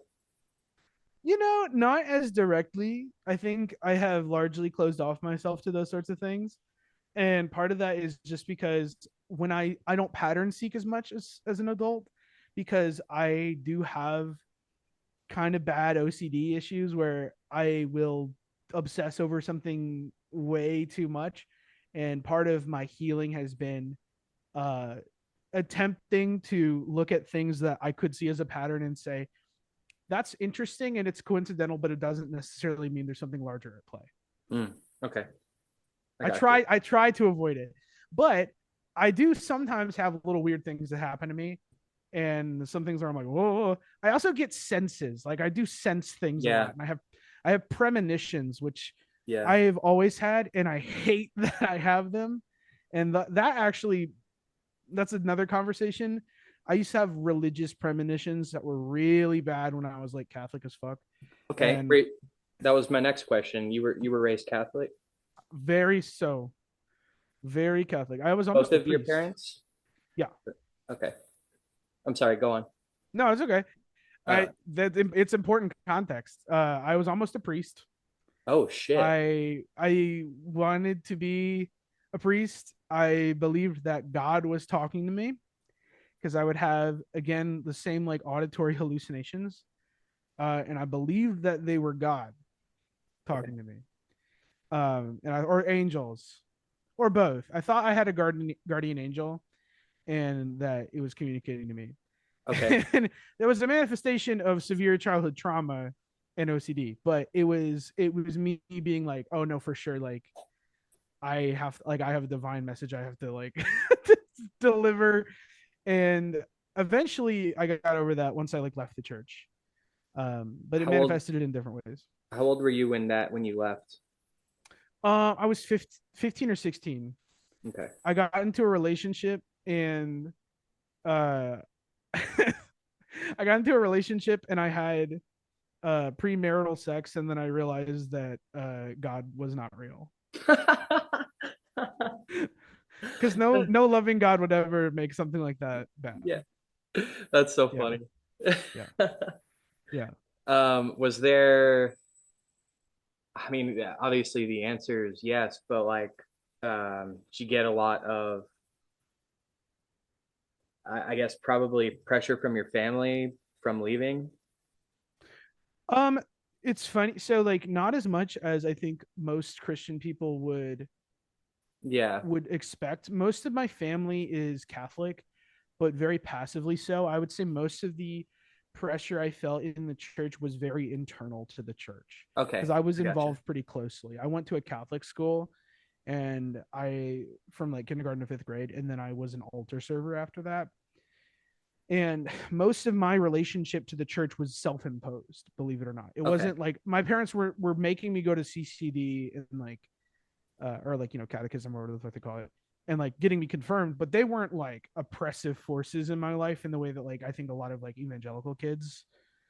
Not as directly. I think I have largely closed off myself to those sorts of things. And part of that is just because when I don't pattern seek as much as an adult, because I do have kind of bad OCD issues where I will obsess over something way too much. And part of my healing has been uh attempting to look at things that I could see as a pattern and say, that's interesting and it's coincidental, but it doesn't necessarily mean there's something larger at play. Mm, okay, I I got you. try I try to avoid it, but I do sometimes have little weird things that happen to me, and some things where I'm like, whoa. I also get senses, like I do sense things a Yeah, lot, and I have premonitions, which yeah. I have always had, and I hate that I have them, and that actually that's another conversation. I used to have religious premonitions that were really bad when I was like Catholic as fuck, Okay, and great. That was my next question. You were raised Catholic? very so very Catholic. I was Both almost a of your priest. parents? Yeah. Okay. I'm sorry, go on. No, it's okay. Uh, It's important context. I was almost a priest. oh shit. I wanted to be a priest. I believed that God was talking to me because I would have again the same like auditory hallucinations, and I believed that they were God Okay. talking to me, or angels, or both. I thought I had a guardian angel, and that it was communicating to me. Okay. And there was a manifestation of severe childhood trauma and OCD, but it was me being like, oh no, for sure, like I have a divine message I have to like deliver, and eventually I got over that once I like left the church. But it How old manifested it in different ways. how old were you when you left? I was 15 or 16. Okay. I got into a relationship and uh I got into a relationship and I had premarital sex, and then I realized that God was not real. Because no loving God would ever make something like that bad. Yeah. That's so Yeah, funny. yeah, yeah. Was there, I mean, yeah, obviously the answer is yes, but like, did you get a lot of, I guess, probably pressure from your family from leaving? Um, it's funny. So like, not as much as I think most Christian people Yeah. would expect. Most of my family is Catholic, but very passively so. I would say most of the pressure I felt in the church was very internal to the church because Okay. I was I gotcha. involved pretty closely. I went to a Catholic school, and I from like kindergarten to fifth grade, and then I was an altar server after that. And most of my relationship to the church was self-imposed, believe it or not. It Okay. wasn't like my parents were making me go to CCD and like or like catechism or whatever they call it, and like getting me confirmed, but they weren't like oppressive forces in my life in the way that like I think a lot of like evangelical kids,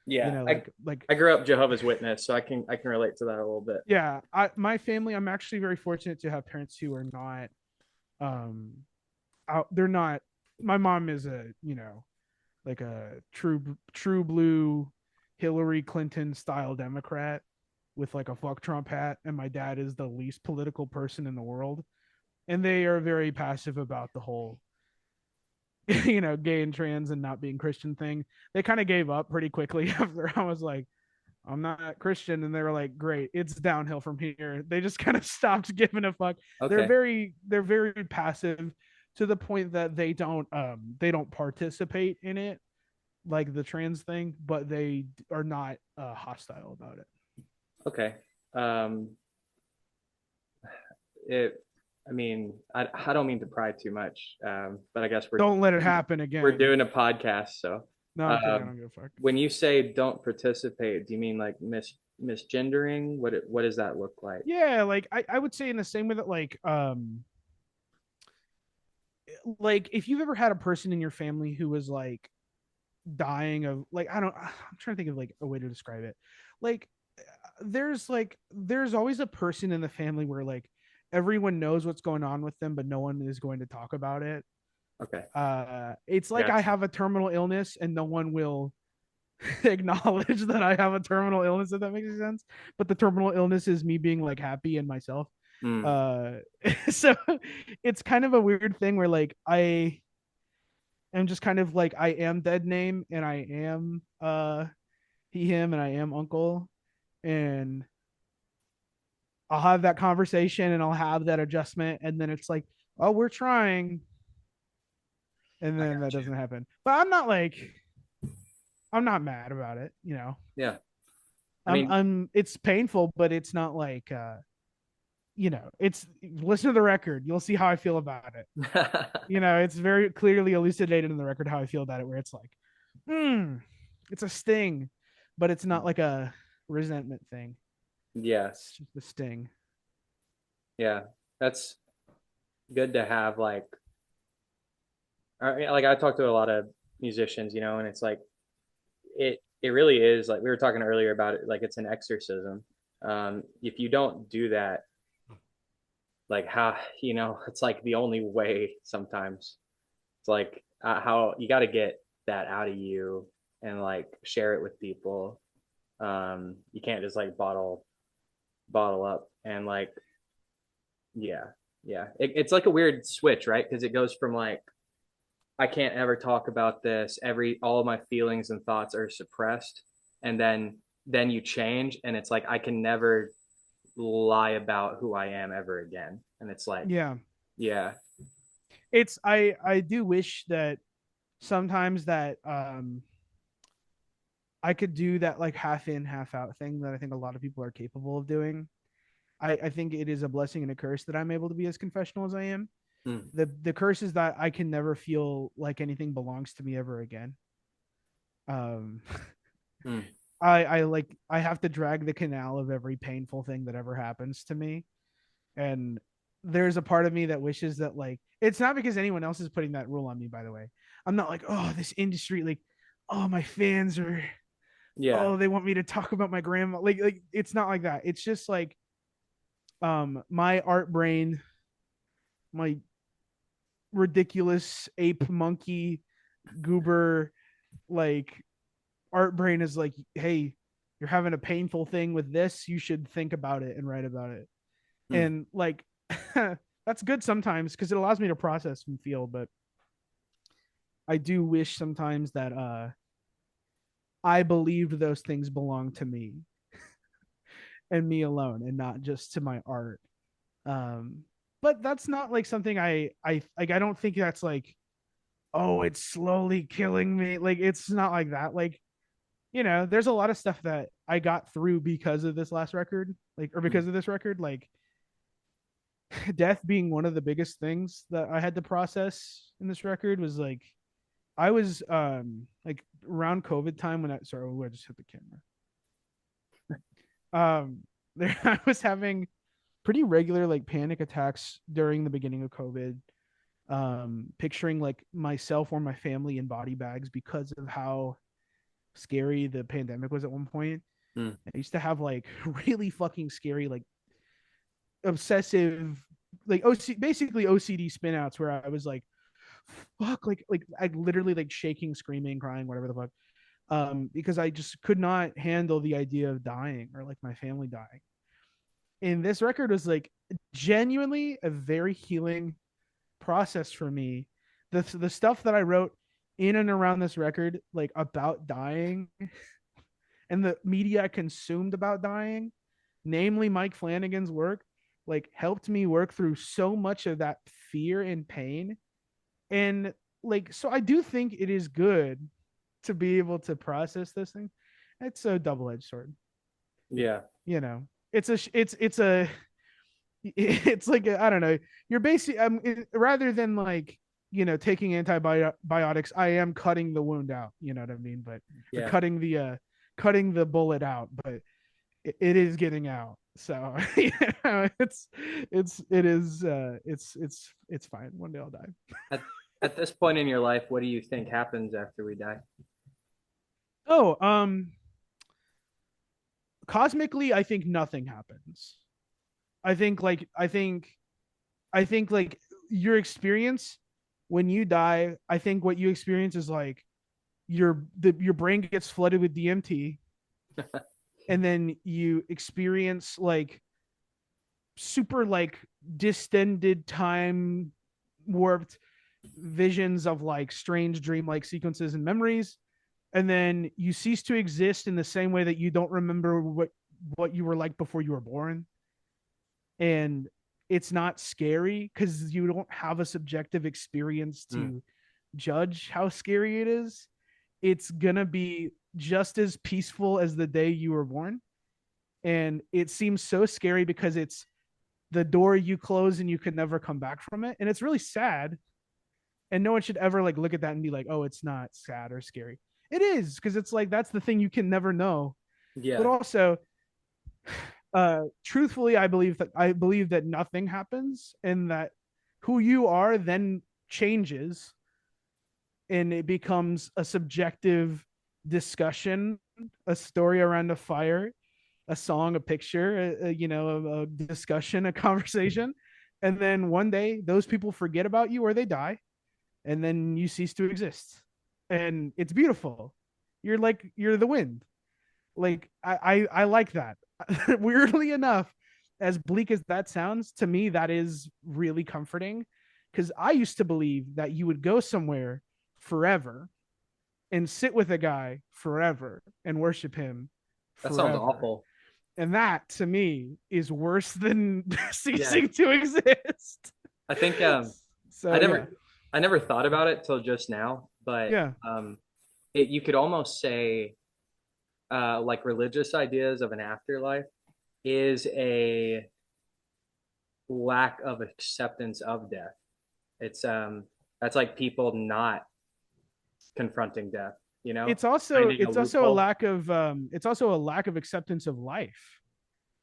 Yeah. like I grew up Jehovah's Witness, so I can relate to that a little bit. yeah, my family, I'm actually very fortunate to have parents who are not um out they're not my mom is a like a true blue Hillary Clinton style Democrat with like a fuck Trump hat, and my dad is the least political person in the world, and they are very passive about the whole gay and trans and not being Christian thing. They kind of gave up pretty quickly after I was like, I'm not Christian, and they were like, great, it's downhill from here. They just kind of stopped giving a fuck. Okay. They're very passive to the point that they don't participate in it like the trans thing, but they are not hostile about it. Okay. Um, it, I mean, I don't mean to pry too much, but I guess Don't let it happen we're again. doing a podcast, so No, I'm kidding. I don't give a fuck. when you say don't participate, do you mean like misgendering? What does that look like? Yeah, like I would say in the same way that like if you've ever had a person in your family who was like dying of like I'm trying to think of like a way to describe it. Like there's always a person in the family where like everyone knows what's going on with them, but no one is going to talk about it. Okay. It's like I Gotcha. have a terminal illness and no one will acknowledge that I have a terminal illness, if that makes sense. But the terminal illness is me being like happy in myself. Mm, Uh so it's kind of a weird thing where like I am just kind of like I am dead name and I am he him and I am uncle, and I'll have that conversation and I'll have that adjustment, and then it's like, oh, we're trying, and I then that got you. doesn't happen. But I'm not mad about it, you know. Yeah. I I'm mean, I'm it's painful, but it's not like you know, it's listen to the record, you'll see how I feel about it. You know, it's very clearly elucidated in the record how I feel about it, where it's like, it's a sting, but it's not like a resentment thing. It's yes. just a sting. Yeah. That's good to have like I talk to a lot of musicians, and it's like it really is like we were talking earlier about it, like it's an exorcism. If you don't do that, like how it's like the only way sometimes. It's like how you got to get that out of you and like share it with people. You can't just like bottle up and like yeah, yeah. It's like a weird switch, right? Because it goes from like I can't ever talk about this. All of my feelings and thoughts are suppressed, and then you change, and it's like I can never lie about who I am ever again. And it's like, Yeah. yeah, It's I do wish that sometimes that I could do that like half in, half out thing that I think a lot of people are capable of doing. I think it is a blessing and a curse that I'm able to be as confessional as I am. mm, The curse is that I can never feel like anything belongs to me ever again. Um mm, I like I have to drag the canal of every painful thing that ever happens to me. And there's a part of me that wishes that like it's not because anyone else is putting that rule on me, by the way. I'm not like, oh, this industry, like, oh, my fans are, yeah, oh, they want me to talk about my grandma. Like it's not like that. It's just like my art brain, my ridiculous ape monkey goober like art brain is like, hey, you're having a painful thing with this, you should think about it and write about it. mm, And like that's good sometimes because it allows me to process and feel, but I do wish sometimes that I believed those things belong to me and me alone and not just to my art. um but that's not like something I like. I don't think that's like, oh, it's slowly killing me. Like it's not like that. Like, you know, there's a lot of stuff that I got through because of this last record, like, or mm, because of this record, like death being one of the biggest things that I had to process in this record was like I was like around COVID time when I just hit the camera. There I was having pretty regular like panic attacks during the beginning of COVID. Picturing like myself or my family in body bags because of how scary the pandemic was at one point. mm, I used to have like really fucking scary, like obsessive, like basically OCD spinouts where I was like, fuck, like I literally like shaking, screaming, crying, whatever the fuck. Because I just could not handle the idea of dying or like my family dying. And this record was like genuinely a very healing process for me. The stuff that I wrote in and around this record, like about dying and the media I consumed about dying, namely Mike Flanagan's work, like helped me work through so much of that fear and pain. And like, so I do think it is good to be able to process this thing. It's a double-edged sword, yeah, you know. It's a it's like I don't know. You're basically rather than like taking antibiotics, I am cutting the wound out. You know what I mean? But or Yeah. cutting the bullet out, but it is getting out. So it's fine. One day I'll die. At, at this point in your life, what do you think happens after we die? Oh, cosmically, I think nothing happens. I think like I think like your experience when you die, I think what you experience is like your brain gets flooded with DMT, and then you experience like super like distended time warped visions of like strange dream-like sequences and memories, and then you cease to exist in the same way that you don't remember what you were like before you were born. And it's not scary because you don't have a subjective experience Mm. to judge how scary it is. It's gonna be just as peaceful as the day you were born. And it seems so scary because it's the door you close and you could never come back from it. And it's really sad. And no one should ever like look at that and be like, oh, it's not sad or scary. It is, because it's like that's the thing you can never know. But Yeah. also, truthfully, I believe that nothing happens, and that who you are then changes, and it becomes a subjective discussion, a story around a fire, a song, a picture, a discussion, a conversation. And then one day those people forget about you or they die, and then you cease to exist. And it's beautiful. You're the wind. Like I like that. Weirdly enough, as bleak as that sounds, to me that is really comforting, because I used to believe that you would go somewhere forever and sit with a guy forever and worship him That sounds forever. awful. And that to me is worse than Yeah. ceasing to exist. I think So I yeah. never thought about it till just now, but Yeah. you could almost say like religious ideas of an afterlife is a lack of acceptance of death. It's that's like people not confronting death, you know, finding a It's also a loophole. lack of acceptance of life,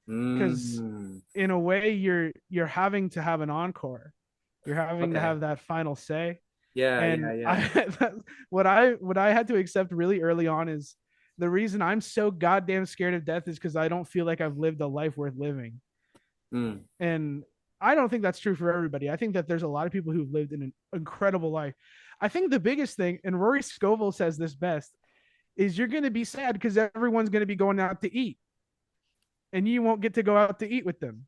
because Mm, in a way you're having to have an encore. You're having to okay. have that final say. Yeah, And yeah, I yeah. what I had to accept really early on is the reason I'm so goddamn scared of death is because I don't feel like I've lived a life worth living. Mm, And I don't think that's true for everybody. I think that there's a lot of people who've lived an incredible life. I think the biggest thing, and Rory Scovel says this best, is you're going to be sad because everyone's going to be going out to eat, and you won't get to go out to eat with them.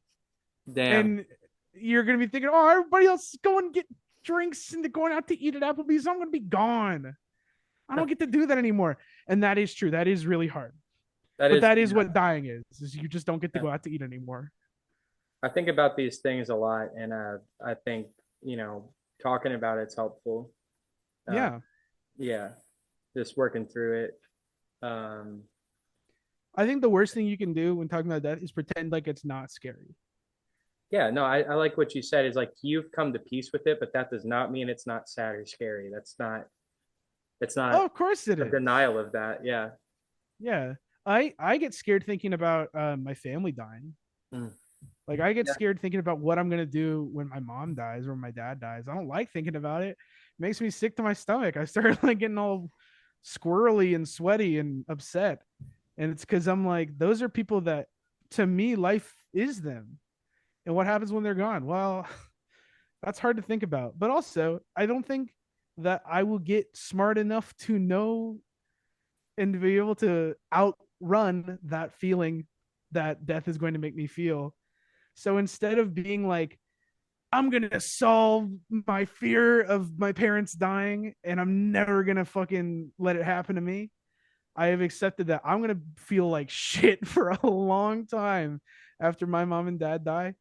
damn. And you're going to be thinking, oh, everybody else is going to get drinks and they're going out to eat at Applebee's. I'm going to be gone. I don't get to do that anymore. And that is true. That is really hard. That But is, that is yeah, what dying is you just don't get to yeah. go out to eat anymore. I think about these things a lot, and I think talking about it's helpful. Uh, Yeah. yeah, just working through it. Um, I think the worst thing you can do when talking about death is pretend like it's not scary. yeah, no, I like what you said. Is like you've come to peace with it, but that does not mean it's not sad or scary. It's Oh, not of course it a is. denial of that. Yeah. Yeah. I get scared thinking about my family dying. Mm. Like I get Yeah. scared thinking about what I'm gonna do when my mom dies or my dad dies. I don't like thinking about it. It makes me sick to my stomach. I start like getting all squirrely and sweaty and upset. And it's because I'm like, those are people that to me, life is them. And what happens when they're gone? Well, that's hard to think about. But also, I don't think that I will get smart enough to know and to be able to outrun that feeling that death is going to make me feel. So instead of being like, I'm gonna solve my fear of my parents dying and I'm never gonna fucking let it happen to me, I have accepted that I'm gonna feel like shit for a long time after my mom and dad die.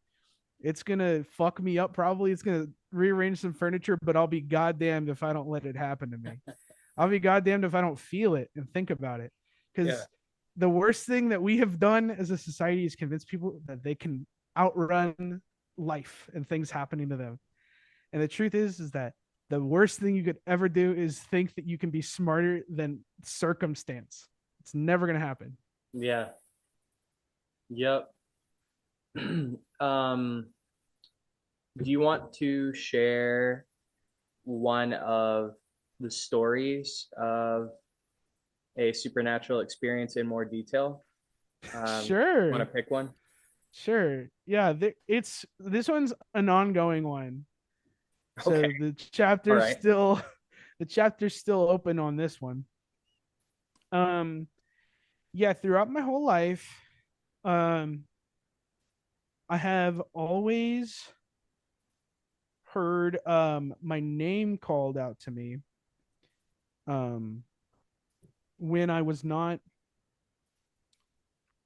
It's gonna fuck me up probably. It's gonna rearrange some furniture, but I'll be goddamned if I don't let it happen to me. I'll be goddamned if I don't feel it and think about it. Yeah. Because the worst thing that we have done as a society is convince people that they can outrun life and things happening to them. And the truth is that the worst thing you could ever do is think that you can be smarter than circumstance. It's never going to happen. Yeah. Yep. Do you want to share one of the stories of a supernatural experience in more detail? Want to Sure. pick one? Sure. Yeah, it's this one's an ongoing one. Okay. So All right. the chapter's still open on this one. Um yeah, throughout my whole life, um I have always heard my name called out to me um when I was not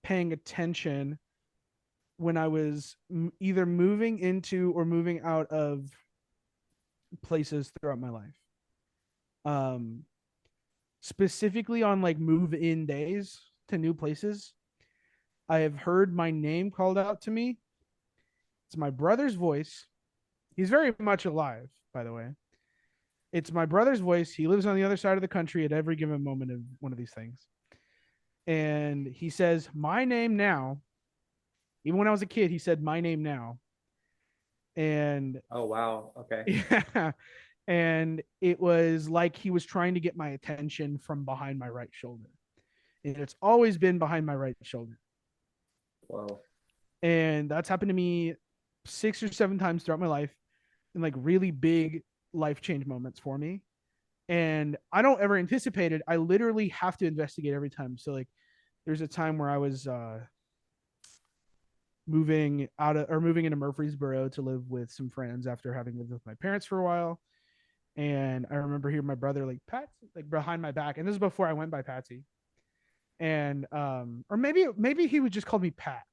paying attention, when I was either moving into or moving out of places throughout my life. Um Specifically on like move in days to new places, I have heard my name called out to me. It's my brother's voice. He's very much alive, by the way. It's my brother's voice. He lives on the other side of the country at every given moment of one of these things. And he says, my name now. Even when I was a kid, he said, my name now. And Oh, wow. Okay. yeah. And it was like he was trying to get my attention from behind my right shoulder. And it's always been behind my right shoulder. Whoa. And that's happened to me 6 or 7 times throughout my life in like really big life change moments for me. And I don't ever anticipate it. I literally have to investigate every time. So like there's a time where I was moving into Murfreesboro to live with some friends after having lived with my parents for a while. And I remember hearing my brother like Pat like behind my back. And this is before I went by Patsy. And or maybe he would just call me Pat,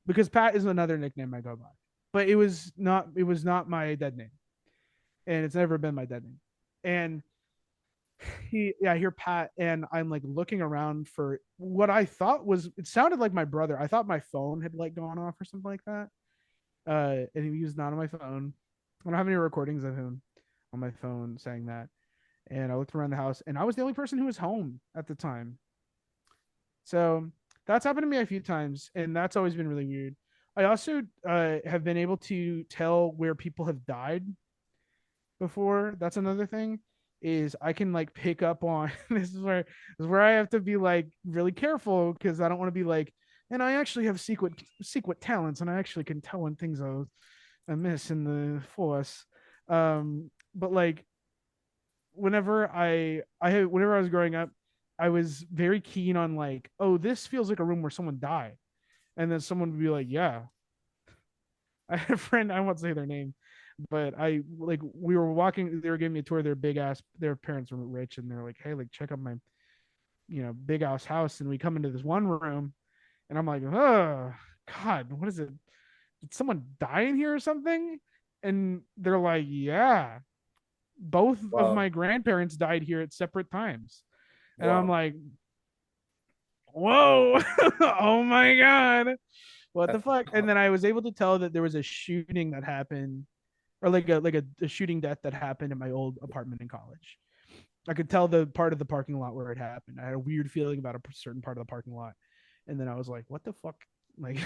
because Pat is another nickname I go by. But it was not my dead name. And it's never been my dead name. And I hear Pat, and I'm like looking around for what I thought was, it sounded like my brother. I thought my phone had like gone off or something like that. And he was not on my phone. I don't have any recordings of him on my phone saying that. And I looked around the house, and I was the only person who was home at the time. So that's happened to me a few times, and that's always been really weird. I also have been able to tell where people have died before. That's another thing, is I can like pick up on this is where I have to be like really careful, because I don't want to be like, and I actually have secret talents, and I actually can tell when things are amiss in the force. But like whenever I was growing up, I was very keen on like, oh, this feels like a room where someone died. And then someone would be like, yeah. I had a friend, I won't say their name, but we were walking, they were giving me a tour of their big ass, their parents were rich, and they're like, hey, like check out my, big ass house. And we come into this one room, and I'm like, oh God, what is it? Did someone die in here or something? And they're like, yeah, both of Whoa. my grandparents died here at separate times. And I'm Whoa. like, whoa, oh my God, what the That's fuck? And then I was able to tell that there was a shooting that happened, or like a shooting death that happened in my old apartment in college. I could tell the part of the parking lot where it happened. I had a weird feeling about a certain part of the parking lot. And then I was like, what the fuck? Like,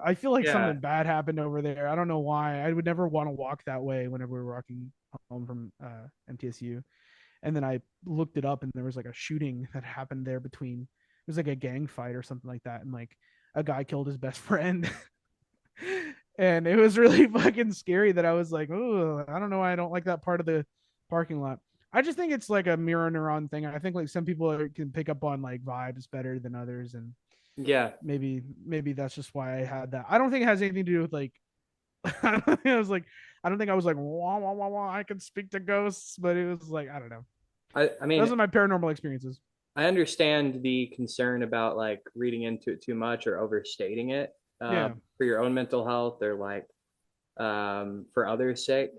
I feel like yeah. something bad happened over there. I don't know why. I would never want to walk that way whenever we were walking home from MTSU. And then I looked it up, and there was like a shooting that happened there between, it was like a gang fight or something like that. And like a guy killed his best friend. And it was really fucking scary that I was like, oh, I don't know why I don't like that part of the parking lot. I just think it's like a mirror neuron thing. I think like some people can pick up on like vibes better than others, and Yeah. maybe that's just why I had that. I don't think it has anything to do with like I don't think I was like wah, wah, wah, wah, I can speak to ghosts, but it was like, I don't know. I mean, Those are my paranormal experiences. I understand the concern about like reading into it too much or overstating it Yeah. for your own mental health or like for others' sake,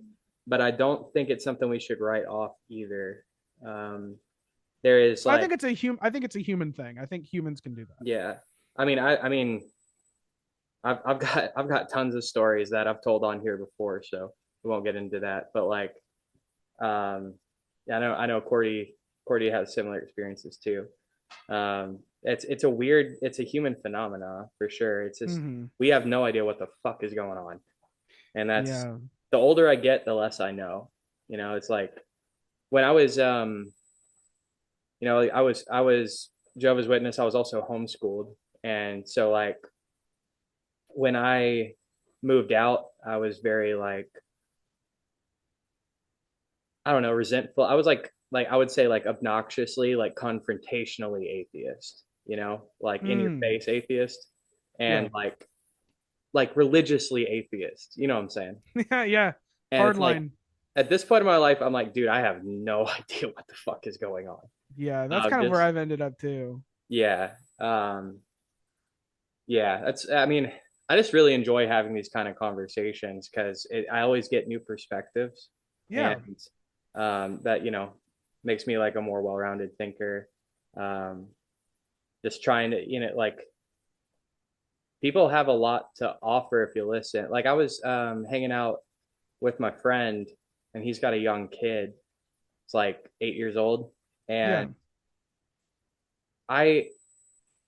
but I don't think it's something we should write off either. Um, there is I like, think it's a human thing. I think humans can do that. yeah, I mean, I mean, I've got tons of stories that I've told on here before, so we won't get into that. But like, yeah, I know Cordie has similar experiences too. It's a human phenomena for sure. It's just Mm-hmm. we have no idea what the fuck is going on, and that's Yeah. the older I get, the less I know. It's like when I was I was Jehovah's Witness. I was also homeschooled, and so like when I moved out, I was very like I don't know, resentful. I was like I would say like obnoxiously like confrontationally atheist, like in your Mm. face atheist, and Yeah. like religiously atheist. You know what I'm saying? Yeah. Yeah. And Hard it's like line. at this point in my life, I'm like, dude, I have no idea what the fuck is going on. Yeah. That's kind of where Just I've ended up too. yeah, yeah. I mean, I just really enjoy having these kind of conversations because I always get new perspectives, and Yeah. that makes me like a more well-rounded thinker. Um, just trying to like people have a lot to offer if you listen. Like I was hanging out with my friend, and he's got a young kid. It's like 8 years old, Yeah. and I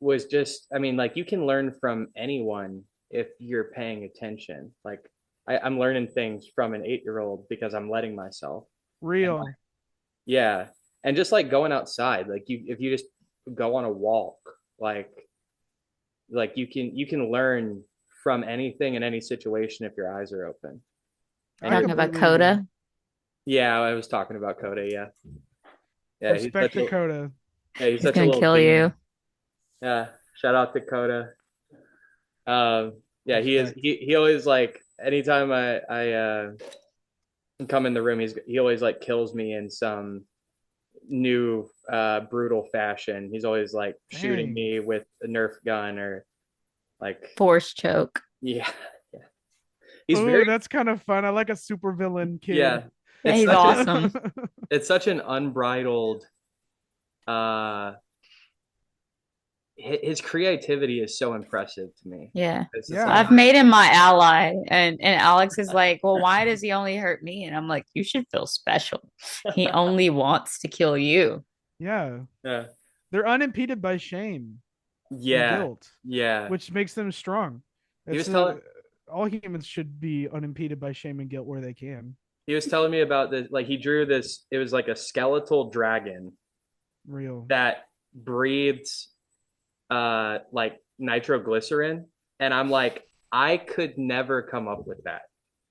was just, I mean, like you can learn from anyone if you're paying attention. Like I'm learning things from an 8-year old because I'm letting myself. And like, Real. yeah, and just like going outside, like if you just go on a walk, like you can learn from anything in any situation if your eyes are open. And I you're Talking about completely agree. Coda. Yeah, I was talking about Coda. Yeah, yeah, Respect Dakota. he's He's such a gonna little kill bean. you. Yeah, shout out to Coda. Yeah, he is. Respect. He always like anytime I come in the room, he always like kills me in some new brutal fashion. He's always like shooting Dang. me with a Nerf gun or like Force choke. yeah, yeah. He's Oh, very that's kind of fun. I like a super villain kid. yeah. Yeah, It's he's such an awesome. it's such an unbridled uh his creativity is so impressive to me. Yeah. It's just like Yeah. I've made him my ally. And Alex is like, well, why does he only hurt me? And I'm like, you should feel special. He only wants to kill you. Yeah. yeah, They're unimpeded by shame and yeah, guilt, yeah. which makes them strong. He It's was telling all humans should be unimpeded by shame and guilt where they can. he was telling me about this. Like he drew this. It was like a skeletal dragon Real. that breathes like nitroglycerin, and I'm like, I could never come up with that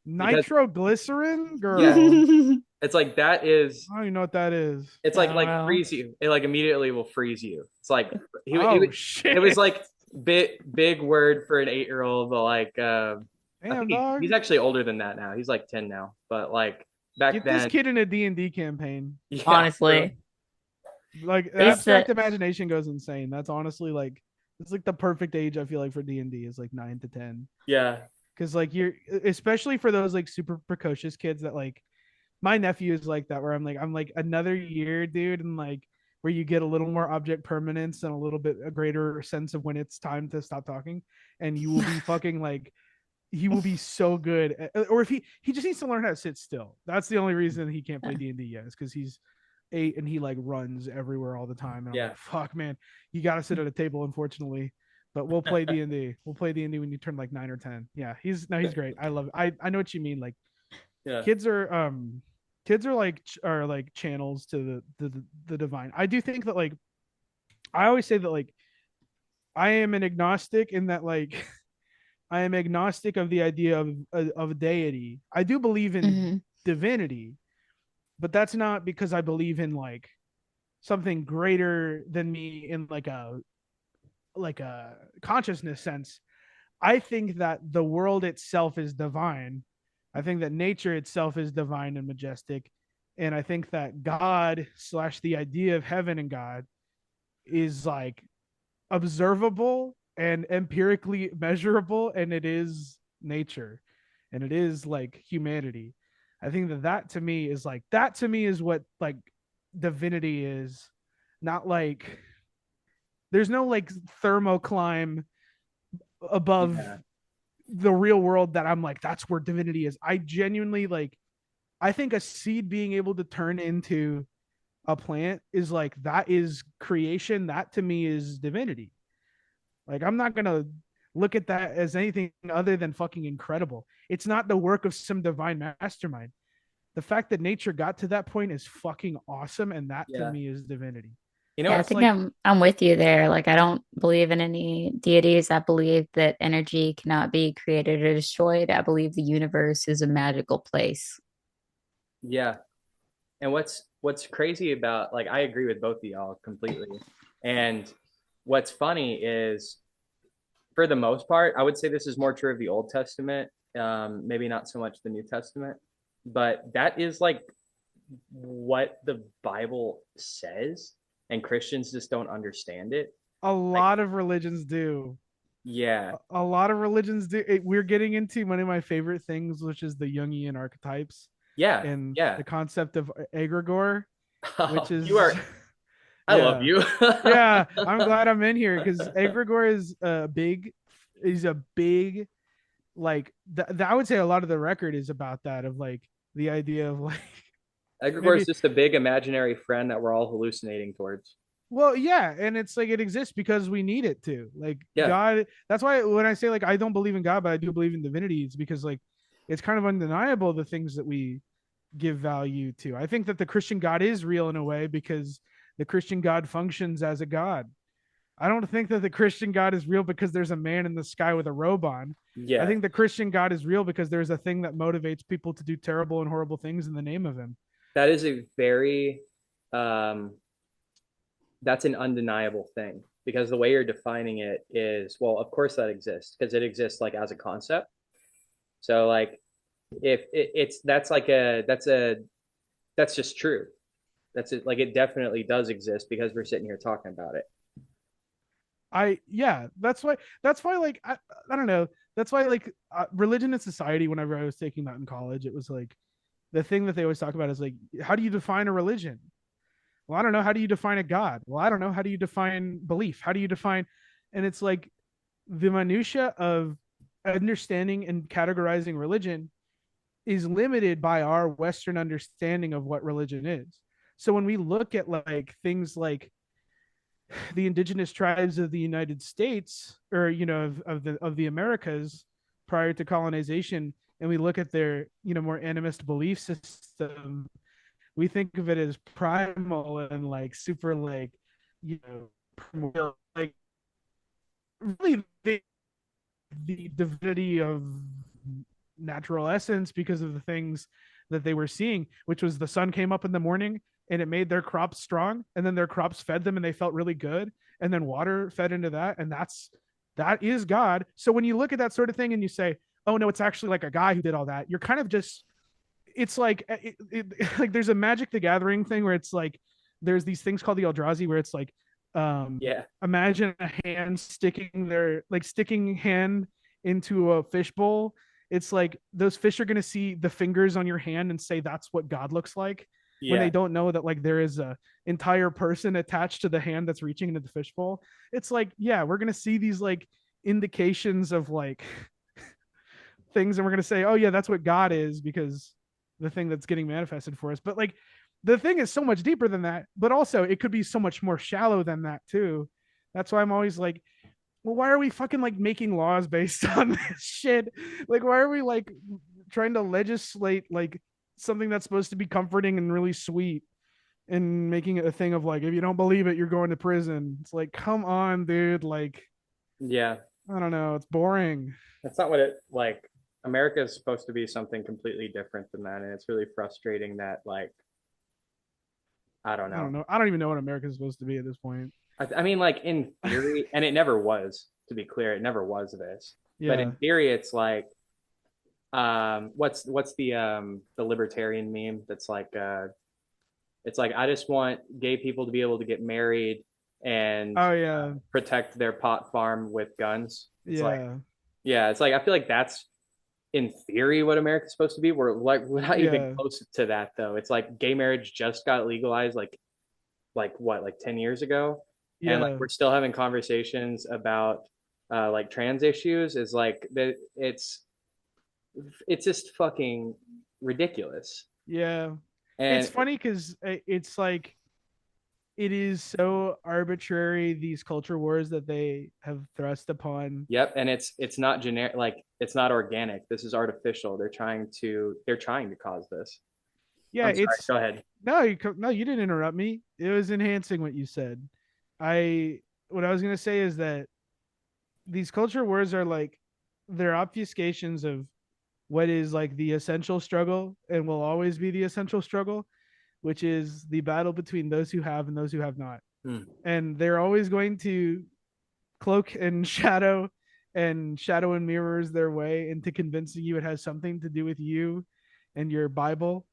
because Nitroglycerin, yeah, girl. it's like that is I don't even know what that is. it's I don't like know. freeze you. It like immediately will freeze you. It's like Oh it was shit. like big word for an 8-year old, but like I Damn, think dog. he's actually older than that now. He's like 10 now, but like back Get this then, kid in a D&D campaign. yeah, Honestly. Like yeah, He's abstract the imagination goes insane. That's honestly like it's like the perfect age I feel like for D&D is like 9 to 10. yeah, Cuz like you're especially for those like super precocious kids that like my nephew is like that where I'm like another year dude and like where you get a little more object permanence and a little bit a greater sense of when it's time to stop talking and you will be fucking like he will be so good or if he just needs to learn how to sit still. That's the only reason he can't play D&D yet is cuz he's 8 and he like runs everywhere all the time and I'm yeah. like fuck man, you got to sit at a table unfortunately. But we'll play D&D. We'll play D&D when you turn like 9 or 10. Yeah, he's great. I love it. I know what you mean like Yeah. kids are like channels to the divine. I do think that like I always say that like I am an agnostic in that like I am agnostic of the idea of a deity. I do believe in Mhm. divinity, but that's not because I believe in like something greater than me in like a consciousness sense. I think that the world itself is divine. I think that nature itself is divine and majestic. And I think that God slash the idea of heaven and God is like observable and empirically measurable. And it is nature and it is like humanity. I think that to me is like, that to me is what like divinity is. Not like, there's no like thermocline above Yeah. the real world that I'm like, that's where divinity is. I genuinely like, I think a seed being able to turn into a plant is like, that is creation. That to me is divinity. Like, I'm not gonna look at that as anything other than fucking incredible. It's not the work of some divine mastermind. The fact that nature got to that point is fucking awesome, and that to Yeah. me is divinity. You know Yeah, I That's what's think like I'm with you there. Like I don't believe in any deities. I believe that energy cannot be created or destroyed. I believe the universe is a magical place. yeah. And what's crazy about, like, I agree with both of y'all completely. And what's funny is, for the most part, I would say this is more true of the Old Testament, maybe not so much the New Testament, but that is like what the Bible says, and Christians just don't understand it. a Like, lot of religions do. yeah, A lot of religions do. We're getting into one of my favorite things, which is the Jungian archetypes yeah, and yeah. the concept of egregore, which You is, are, I love yeah, you. yeah. I'm glad I'm in here because egregore is a big, like, I would say a lot of the record is about that, of like the idea of like Egregore is maybe, just a big imaginary friend that we're all hallucinating towards. well, yeah, and it's like it exists because we need it to. Like Yeah, God, that's why when I say like I don't believe in God, but I do believe in divinity, it's because like it's kind of undeniable the things that we give value to. I think that the Christian God is real in a way because the Christian God functions as a God. I don't think that the Christian God is real because there's a man in the sky with a robe on. I yeah. think the Christian God is real because there's a thing that motivates people to do terrible and horrible things in the name of him. That is a very, um, that's an undeniable thing, because the way you're defining it is, well, of course that exists because it exists like as a concept. So like, if it's that's like a that's just true. That's it. Like, it definitely does exist because we're sitting here talking about it. Yeah, that's why like I don't know. That's why like religion and society, whenever I was taking that in college, it was like the thing that they always talk about is like, how do you define a religion? Well, I don't know. How do you define a God? Well, I don't know. How do you define belief? How do you define, and it's like the minutia of understanding and categorizing religion is limited by our Western understanding of what religion is. So when we look at like things like the indigenous tribes of the United States, or of the Americas prior to colonization, and we look at their more animist belief system, we think of it as primal and like super like like really the divinity of natural essence because of the things that they were seeing, which was the sun came up in the morning and it made their crops strong, and then their crops fed them and they felt really good, and then water fed into that, and that is God. So when you look at that sort of thing and you say, oh no, it's actually like a guy who did all that, you're kind of just, it's like like there's a Magic the Gathering thing where it's like there's these things called the Eldrazi where it's like, Yeah, imagine a hand sticking hand into a fishbowl. It's like those fish are going to see the fingers on your hand and say that's what God looks like, when they yeah, don't know that like there is a entire person attached to the hand that's reaching into the fishbowl. It's like, yeah, we're going to see these like indications of like things, and we're going to say, oh yeah, that's what God is, because the thing that's getting manifested for us. But like the thing is so much deeper than that, but also it could be so much more shallow than that too. That's why I'm always like, well, why are we fucking like making laws based on this shit? Like, why are we like trying to legislate like something that's supposed to be comforting and really sweet, and making it a thing of like, if you don't believe it, you're going to prison? It's like, come on, dude. Like, yeah. I don't know. It's boring. That's not what it like. America is supposed to be something completely different than that, and it's really frustrating that, like, I don't I don't know. know. I don't even know what America's supposed to be at this point. I mean, like, in theory, and it never was. To be clear, it never was this. But Yeah. in theory, it's like, what's the libertarian meme that's like, it's like, I just want gay people to be able to get married and Oh yeah. protect their pot farm with guns. It's like, Yeah. yeah, it's like, I feel like that's in theory what America's supposed to be. We're not even Yeah. close to that though. It's like gay marriage just got legalized like what, like 10 years ago, and like Yeah. we're still having conversations about like trans issues is like that it's just fucking ridiculous. Yeah. It's And funny because it's like it is so arbitrary, these culture wars that they have thrust upon. yep, and it's not generic, like it's not organic. This is artificial. They're trying to cause this. Yeah, I'm sorry. it's Go ahead. no, no, you didn't interrupt me. It was enhancing what you said. I what I was gonna say is that these culture wars are like they're obfuscations of what is like the essential struggle and will always be the essential struggle, which is the battle between those who have and those who have not. Hmm. And they're always going to cloak and shadow and mirrors their way into convincing you it has something to do with you and your Bible.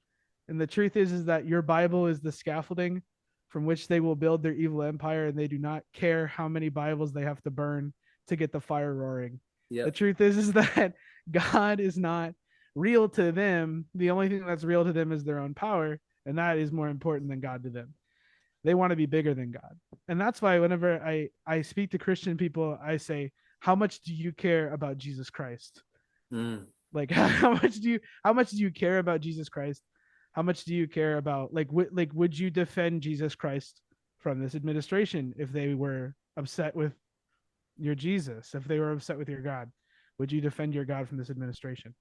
And the truth is that your Bible is the scaffolding from which they will build their evil empire, and they do not care how many Bibles they have to burn to get the fire roaring. The Yep. truth is that God is not real to them. The only thing that's real to them is their own power, and that is more important than God to them. They want to be bigger than God. And that's why whenever I speak to Christian people, I say, how much do you care about Jesus Christ? Mm. Like how much do you care about Jesus Christ? How much do you care about like would you defend Jesus Christ from this administration if they were upset with your Jesus, if they were upset with your God? Would you defend your God from this administration?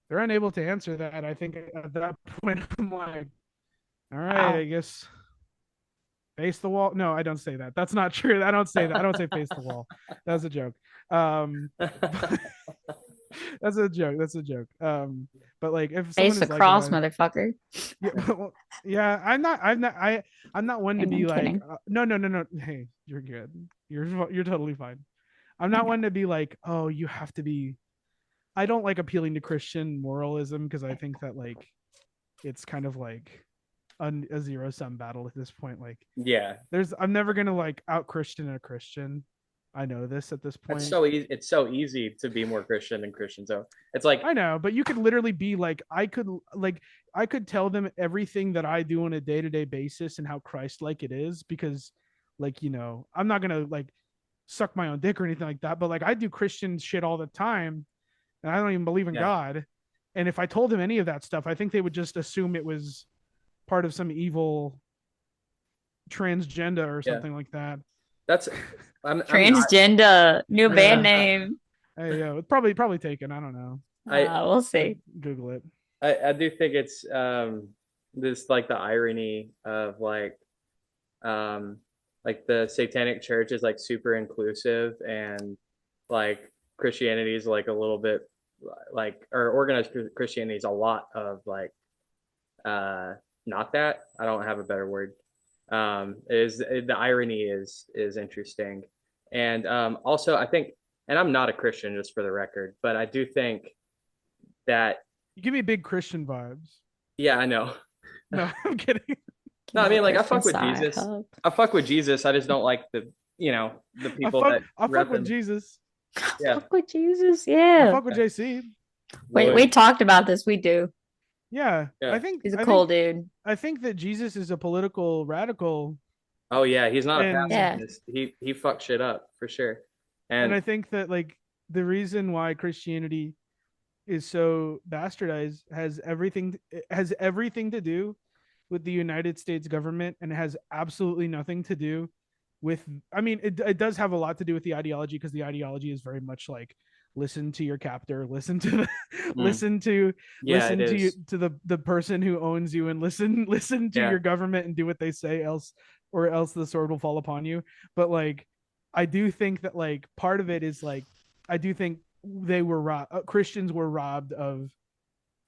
They're unable to answer that. I think at that point I'm like, all right, Wow. I guess face the wall. No, I don't say that. That's not true. I don't say that. I don't say face the wall. That's a joke. That's a joke. That's a joke. But like if someone Face is like, across, motherfucker. yeah, well, yeah, I'm not one to I'm be like, kidding. no, no, no, no. Hey, you're good. You're totally fine. I'm not one to be like, oh, you have to be. I don't like appealing to Christian moralism because I think that like it's kind of like a zero sum battle at this point. Like Yeah. I'm never gonna like out Christian a Christian. I know this at this That's point. so easy. It's so easy to be more Christian than Christian. So it's like, I know, but you could literally be like, I could tell them everything that I do on a day to day basis and how Christ like it is because, like, I'm not gonna like suck my own dick or anything like that, but like I do Christian shit all the time, and I don't even believe in yeah, God. And if I told them any of that stuff, I think they would just assume it was part of some evil transgender or yeah. something like that. That's I'm not. Transgender, new band Yeah. name. Hey, yeah, it's probably taken. I don't know. We'll see. Google it. I do think it's this like the irony of like the satanic church is like super inclusive, and like Christianity is like a little bit like, or organized Christianity is a lot of like uh not that, I don't have a better word, is the irony is interesting. And also I think, and I'm not a Christian, just for the record, but I do think that, You give me big Christian vibes. yeah, I know. No, I'm kidding. No, Give I me the mean, like, Christian side. I fuck with Jesus. I just don't like the people that I fuck rep with him. Jesus. Yeah. Fuck with Jesus. I Yeah. fuck with JC. We talked about this. We do. Yeah, Yeah. He's a cool dude. I think that Jesus is a political radical, Oh yeah, he's not a and Yeah. pacifist. He fucked shit up for sure. and And I think that like the reason why Christianity is so bastardized has everything to do with the United States government, and it has absolutely nothing to do with, I mean, it does have a lot to do with the ideology, because the ideology is very much like listen to your captor, listen to the mm, yeah, it listen to you, is. to the person who owns you, and listen to Yeah. your government and do what they say, else the sword will fall upon you. But like I do think that like part of it is like I do think they were Christians were robbed of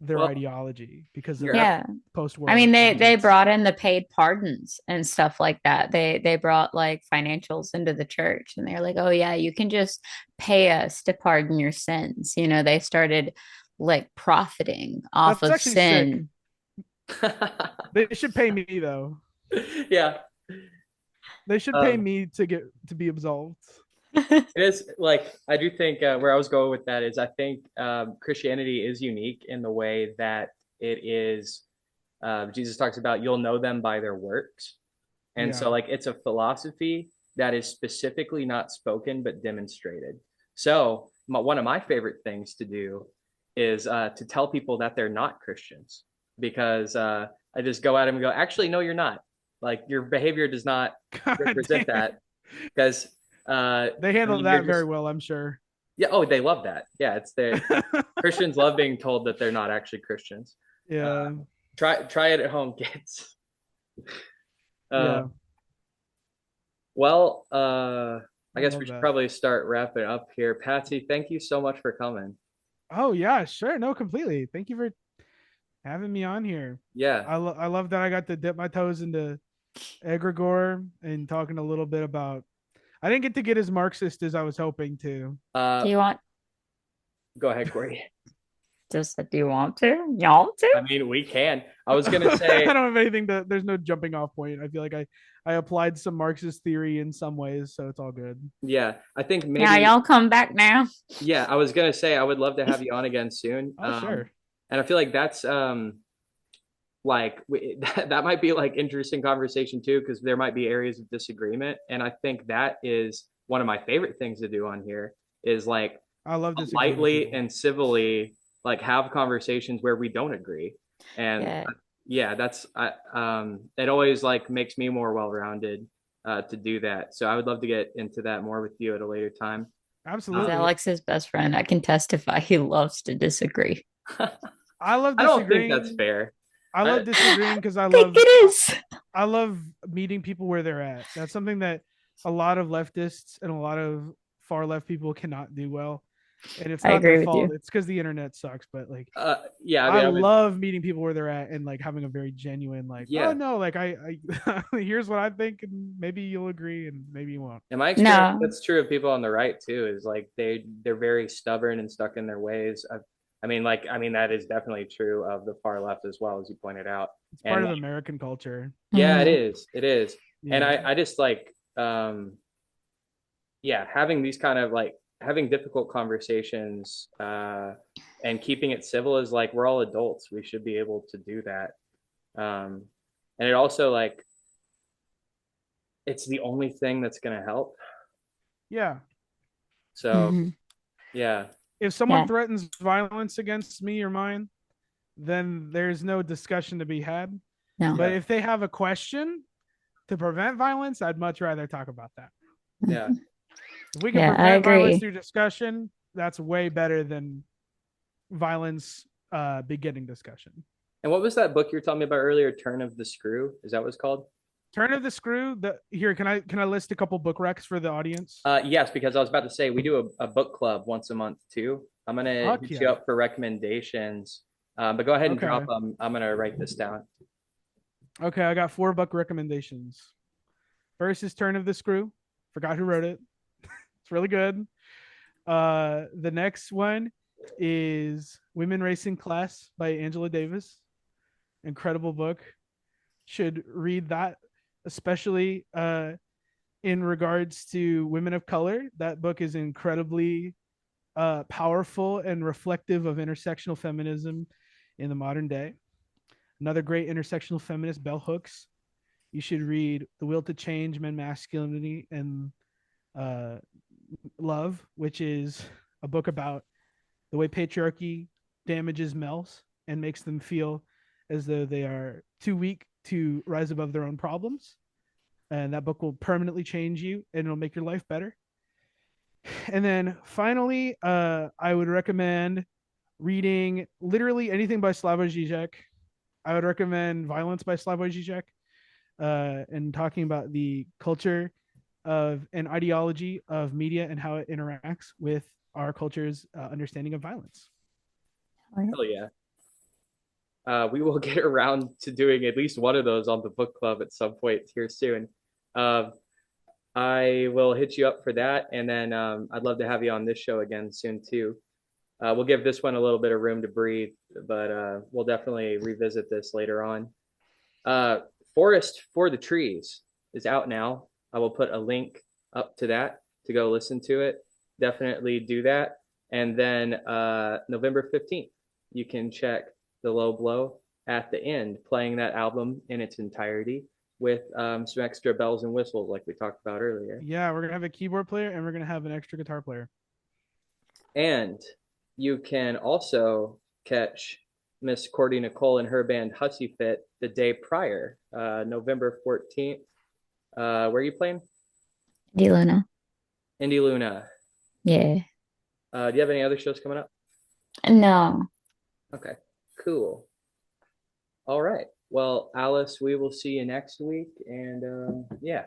their Well, ideology because of you're Yeah. post-war I mean, they events. brought in the paid pardons and stuff like that. They brought like financials into the church, and they're like, "Oh yeah, you can just pay us to pardon your sins." They started like profiting off That's of actually sick. sin. They should pay me though. yeah. They should pay Um, me to be absolved. it is like, I do think where I was going with that is, I think Christianity is unique in the way that it is. Jesus talks about, you'll know them by their works. And Yeah. so like it's a philosophy that is specifically not spoken but demonstrated. So one of my favorite things to do is to tell people that they're not Christians because I just go at them and go, actually, no, you're not. Like your behavior does not God represent damn. that because They handled you're that very just well, I'm sure. yeah. Oh, they love that. Yeah, it's the Christians love being told that they're not actually Christians. Yeah. Try it at home, kids. Uh, Yeah. well, I I guess we love should that. probably start wrapping up here. Patsy, thank you so much for coming. Oh yeah, sure. No, completely. Thank you for having me on here. Yeah. I love that I got to dip my toes into egregore and talking a little bit about. I didn't get as Marxist as I was hoping to. Do Uh, you want go ahead, Cordie. just do you want to? You want to? I mean, we can. I was gonna I say, don't have anything to. There's no jumping off point. I feel like I applied some Marxist theory in some ways, so it's all good. yeah, I think Yeah, maybe, y'all come back now. yeah, I was gonna say I would love to have you on again soon. Oh sure. And I feel like that's like that might be like interesting conversation too, because there might be areas of disagreement. And I think that is one of my favorite things to do on here is like I love disagreeing with lightly people. and civilly like have conversations where we don't agree. And Yeah. yeah, that's it always like makes me more well-rounded to do that. So I would love to get into that more with you at a later time. He's Uh, Absolutely. Alex's best friend. I can testify he loves to disagree. I love I don't think that's disagreeing. fair. I I, love disagreeing because I think it is. I love meeting people where they're at. That's something that a lot of leftists and a lot of far left people cannot do well. And it's I not their agree with fault. you. It's because the internet sucks. But like yeah, I I mean, I would, love meeting people where they're at and like having a very genuine like, oh yeah. no, like I here's what I think and maybe you'll agree and maybe you won't. In my experience, No, that's true of people on the right too. Is like they're very stubborn and stuck in their ways. I mean that is definitely true of the far left as well as you pointed out. It's part And of American culture. yeah, it Mhm. is, it is. And Yeah. I just like yeah, having these kind of like having difficult conversations and keeping it civil is like we're all adults. We should be able to do that. Um, and it also like it's the only thing that's gonna help. Yeah. So Mhm. yeah. If someone Yeah, threatens violence against me or mine, then there's no discussion to be had. no. But Yeah, if they have a question to prevent violence, I'd much rather talk about that. yeah. Mhm. If we can Yeah, I prevent violence agree. through discussion, that's way better than violence beginning discussion. And what was that book you were telling me about earlier? Turn of the Screw? Is that what it's called? Turn of the screw. Here, can I list a couple book recs for the audience? Yes, because I was about to say we do a book club once a month too. I'm gonna Fuck hit you yeah. up for recommendations, but go ahead and drop Okay. them. I'm gonna write this down. Okay, I got 4 book recommendations. First is Turn of the Screw. Forgot who wrote it. It's really good. The next one is Women Racing Class by Angela Davis. Incredible book. Should read that, especially in regards to women of color. That book is incredibly powerful and reflective of intersectional feminism in the modern day. Another great intersectional feminist, Bell Hooks. You should read The Will to Change Men, Masculinity, and uh, Love, which is a book about the way patriarchy damages males and makes them feel as though they are too weak to rise above their own problems. And that book will permanently change you and it'll make your life better. And then finally, I would recommend reading literally anything by Slavoj Žižek. I would recommend Violence by Slavoj Žižek and talking about the culture of an ideology of media and how it interacts with our culture's understanding of violence. Hell yeah. We will get around to doing at least one of those on the book club at some point here soon. Um, I will hit you up for that, and then I'd love to have you on this show again soon too. We'll give this one a little bit of room to breathe, but we'll definitely revisit this later on. Uh, Forest for the Trees is out now. I will put a link up to that to go listen to it. Definitely do that. And then November 15th, you can check The Low Blow at the end, playing that album in its entirety with some extra bells and whistles like we talked about earlier. Yeah, we're gonna have a keyboard player and we're gonna have an extra guitar player. And you can also catch Miss Cordie Nicole and her band Hussy Fit the day prior, November 14th. Where are you playing? Luna. Indy Luna. Yeah. Do you have any other shows coming up? No. Okay, cool. All right. Well, Alice, we will see you next week. And yeah.